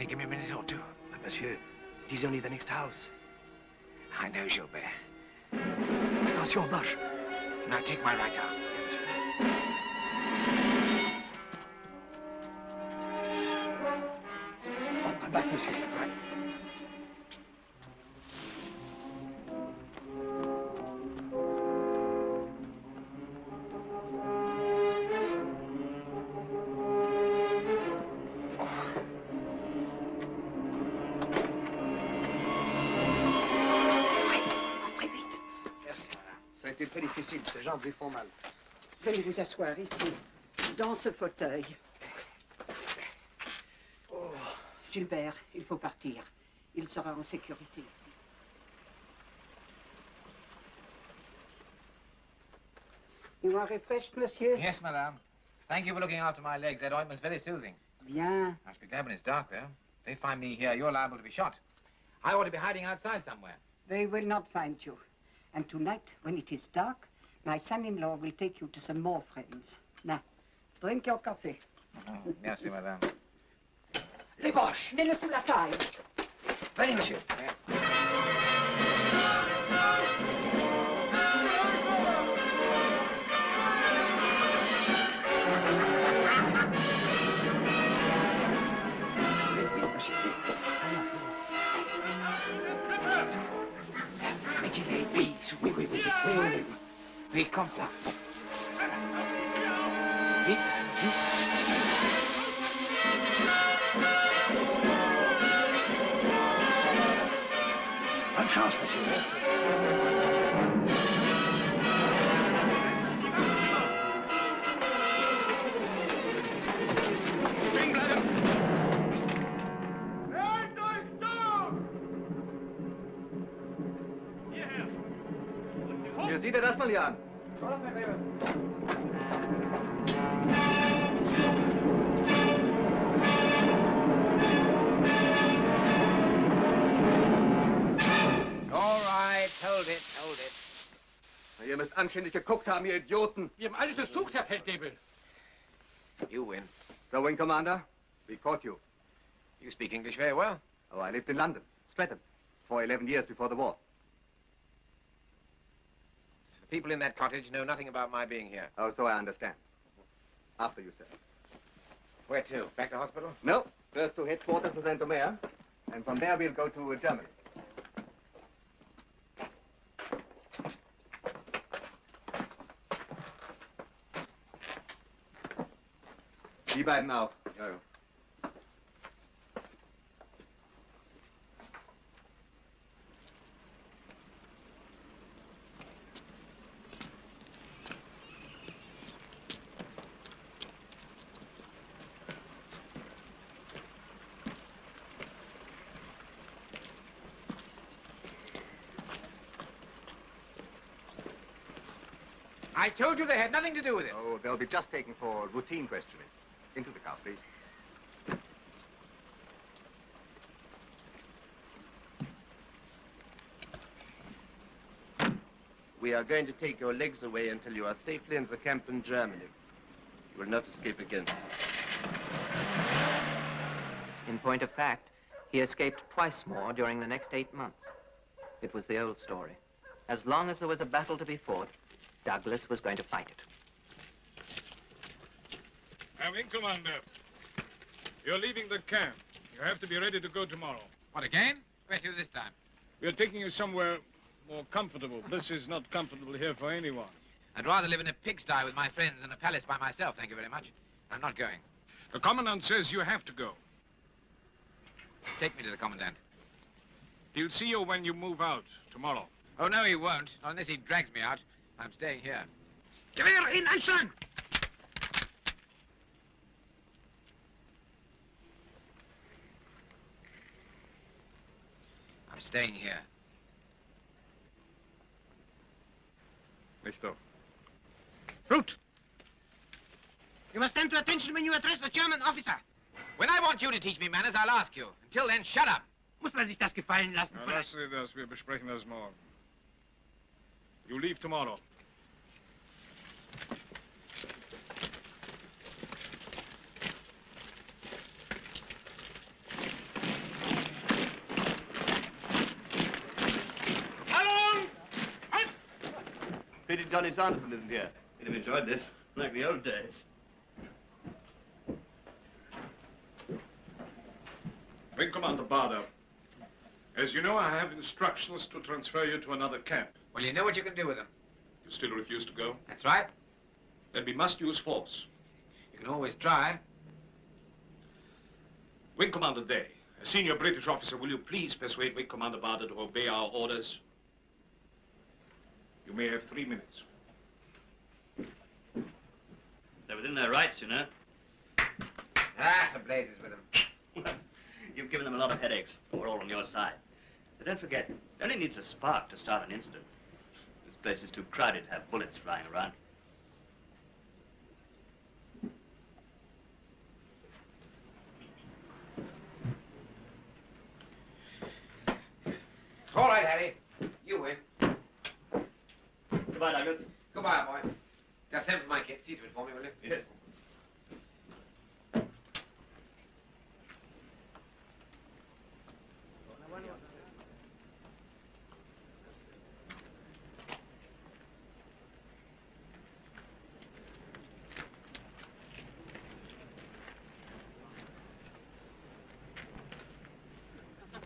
only give me a minute or two. But, monsieur, it is only the next house. I know, Gilbert. Attention, Boche. Now take my right arm. I'm back, monsieur. Right. Ça a été très difficile, ces jambes lui font mal. Veuillez vous asseoir ici, dans ce fauteuil. Oh. Gilbert, il faut partir. Il sera en sécurité ici. You are refreshed, monsieur? Yes, madame. Thank you for looking after my legs. That ointment's very soothing. Bien. I must be glad when it's dark, though. If they find me here, you're liable to be shot. I ought to be hiding outside somewhere. They will not find you. And tonight, when it is dark, my son-in-law will take you to some more friends. Now, drink your coffee. Merci, madame. Les Boches! Mets-le sous la taille. Venez, monsieur. Oui. Oui, comme ça. Vite. Bonne chance, monsieur. Ihr seht ihr das mal hier an? All right, hold it. Ihr müsst anständig geguckt haben, ihr Idioten. Wir haben alles durchsucht, Herr Feldwebel. You win. So, Wing Commander, we caught you. You speak English very well. Oh, I lived in London, Streatham, for 11 years before the war. The people in that cottage know nothing about my being here. Oh, so I understand. After you, sir. Where to? Back to hospital? No, first to headquarters to Saint-Omer, and from there we'll go to Germany. Die beiden auch. Ja. I told you they had nothing to do with it. Oh, they'll be just taken for routine questioning. Into the car, please. We are going to take your legs away until you are safely in the camp in Germany. You will not escape again. In point of fact, he escaped twice more during the next 8 months. It was the old story. As long as there was a battle to be fought, Douglas was going to fight it. Wing Commander, you're leaving the camp. You have to be ready to go tomorrow. What, again? Where to this time? We're taking you somewhere more comfortable. This is not comfortable here for anyone. I'd rather live in a pigsty with my friends than a palace by myself, thank you very much. I'm not going. The Commandant says you have to go. Take me to the Commandant. He'll see you when you move out tomorrow. Oh, no, he won't. Not unless he drags me out. I'm staying here. Gewehr in Anschlag! I'm staying here. Licht auf. Root! You must stand to attention when you address a German officer. When I want you to teach me manners, I'll ask you. Until then, shut up. Muss man sich das gefallen lassen? Na, lass Sie das. Wir besprechen das morgen. You leave tomorrow. Johnny Sanderson isn't here. He'd have enjoyed this, like the old days. Wing Commander Barder, as you know, I have instructions to transfer you to another camp. Well, you know what you can do with them. You still refuse to go? That's right. Then we must use force. You can always try. Wing Commander Day, a senior British officer, will you please persuade Wing Commander Barder to obey our orders? You may have 3 minutes. They're within their rights, you know. Ah, to blazes with them. You've given them a lot of headaches. We're all on your side. But don't forget, it only needs a spark to start an incident. This place is too crowded to have bullets flying around. All right, Harry. You win. Goodbye, Douglas. Goodbye, boy. Just send for my kit. See to it for me, will you? Yes.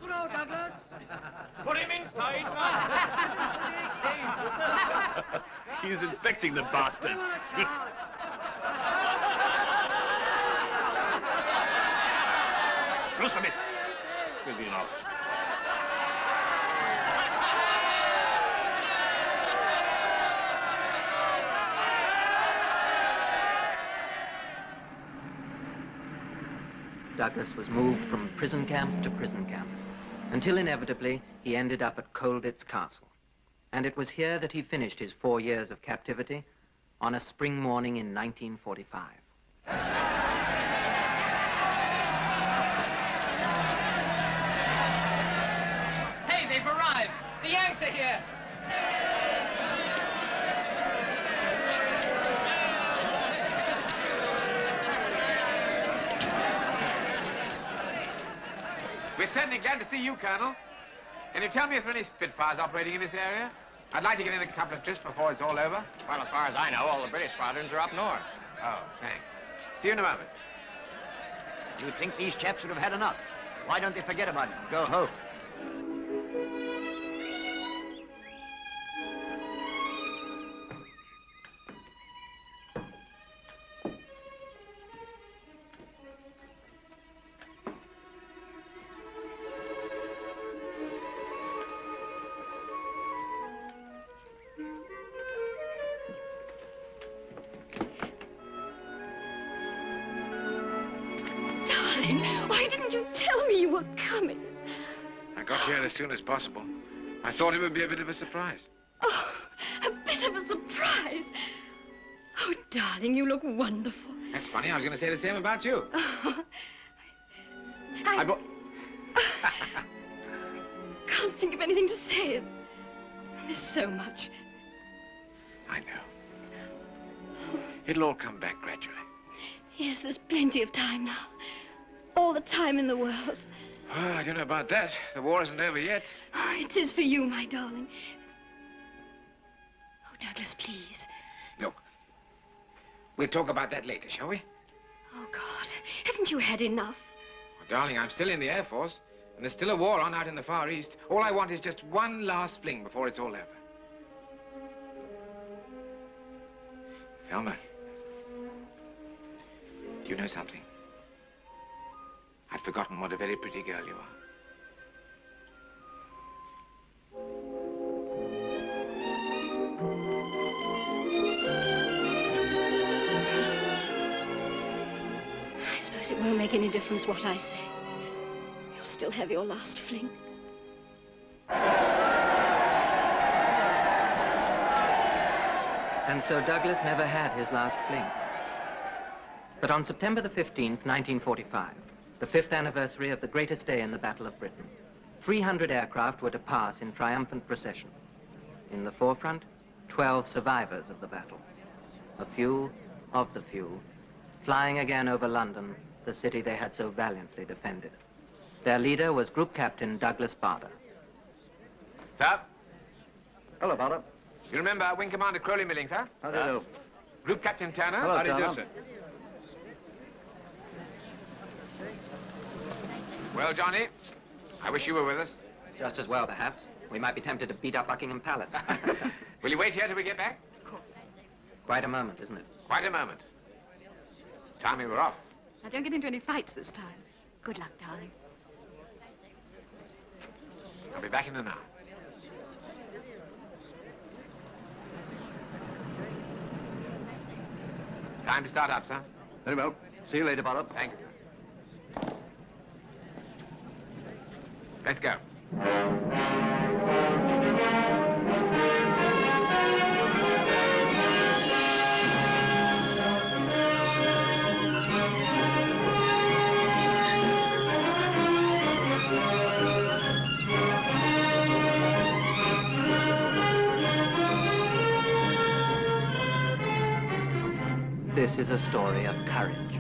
Hello, Douglas. Put him inside, man. He's inspecting the bastard. Schluss damit. Will be enough. Douglas was moved from prison camp to prison camp, until inevitably he ended up at Colditz Castle. And it was here that he finished his 4 years of captivity on a spring morning in 1945. Hey, they've arrived. The Yanks are here. We're certainly glad to see you, Colonel. Can you tell me if there are any Spitfires operating in this area? I'd like to get in a couple of trips before it's all over. Well, as far as I know, all the British squadrons are up north. Oh, thanks. See you in a moment. You'd think these chaps would have had enough. Why don't they forget about it and go home? Darling, why didn't you tell me you were coming? I got here as soon as possible. I thought it would be a bit of a surprise. Oh, a bit of a surprise. Oh, darling, you look wonderful. That's funny. I was going to say the same about you. I can't think of anything to say. There's so much. I know. It'll all come back gradually. Yes, there's plenty of time now. All the time in the world. Oh, I don't know about that. The war isn't over yet. Oh, it is for you, my darling. Oh, Douglas, please. Look, we'll talk about that later, shall we? Oh, God, haven't you had enough? Well, darling, I'm still in the Air Force, and there's still a war on out in the Far East. All I want is just one last fling before it's all over. Thelma, do you know something? I'd forgotten what a very pretty girl you are. I suppose it won't make any difference what I say. You'll still have your last fling. And so Douglas never had his last fling. But on September the 15th, 1945, the 5th anniversary of the greatest day in the Battle of Britain, 300 aircraft were to pass in triumphant procession. In the forefront, 12 survivors of the battle. A few of the few, flying again over London, the city they had so valiantly defended. Their leader was Group Captain Douglas Barder. Sir? Hello, Barder. You remember Wing Commander Crowley Milling, sir? How do you do? Group Captain Turner? Hello, How do you do, Turner. sir? Well, Johnny, I wish you were with us. Just as well, perhaps. We might be tempted to beat up Buckingham Palace. Will you wait here till we get back? Of course. Quite a moment, isn't it? Quite a moment. Time we were off. Now, don't get into any fights this time. Good luck, darling. I'll be back in an hour. Time to start up, sir. Very well. See you later, Bob. Thank you, sir. Let's go. This is a story of courage.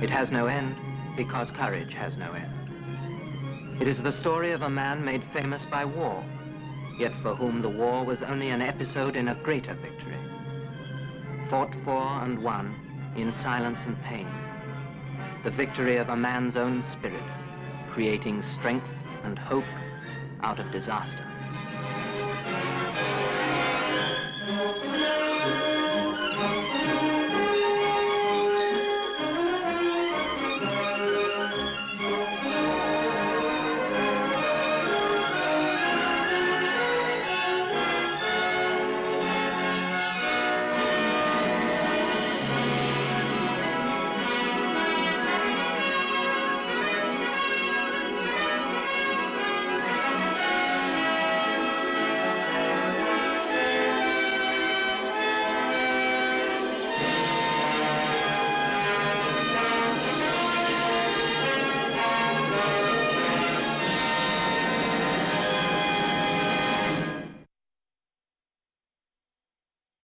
It has no end because courage has no end. It is the story of a man made famous by war, yet for whom the war was only an episode in a greater victory. Fought for and won in silence and pain. The victory of a man's own spirit, creating strength and hope out of disaster.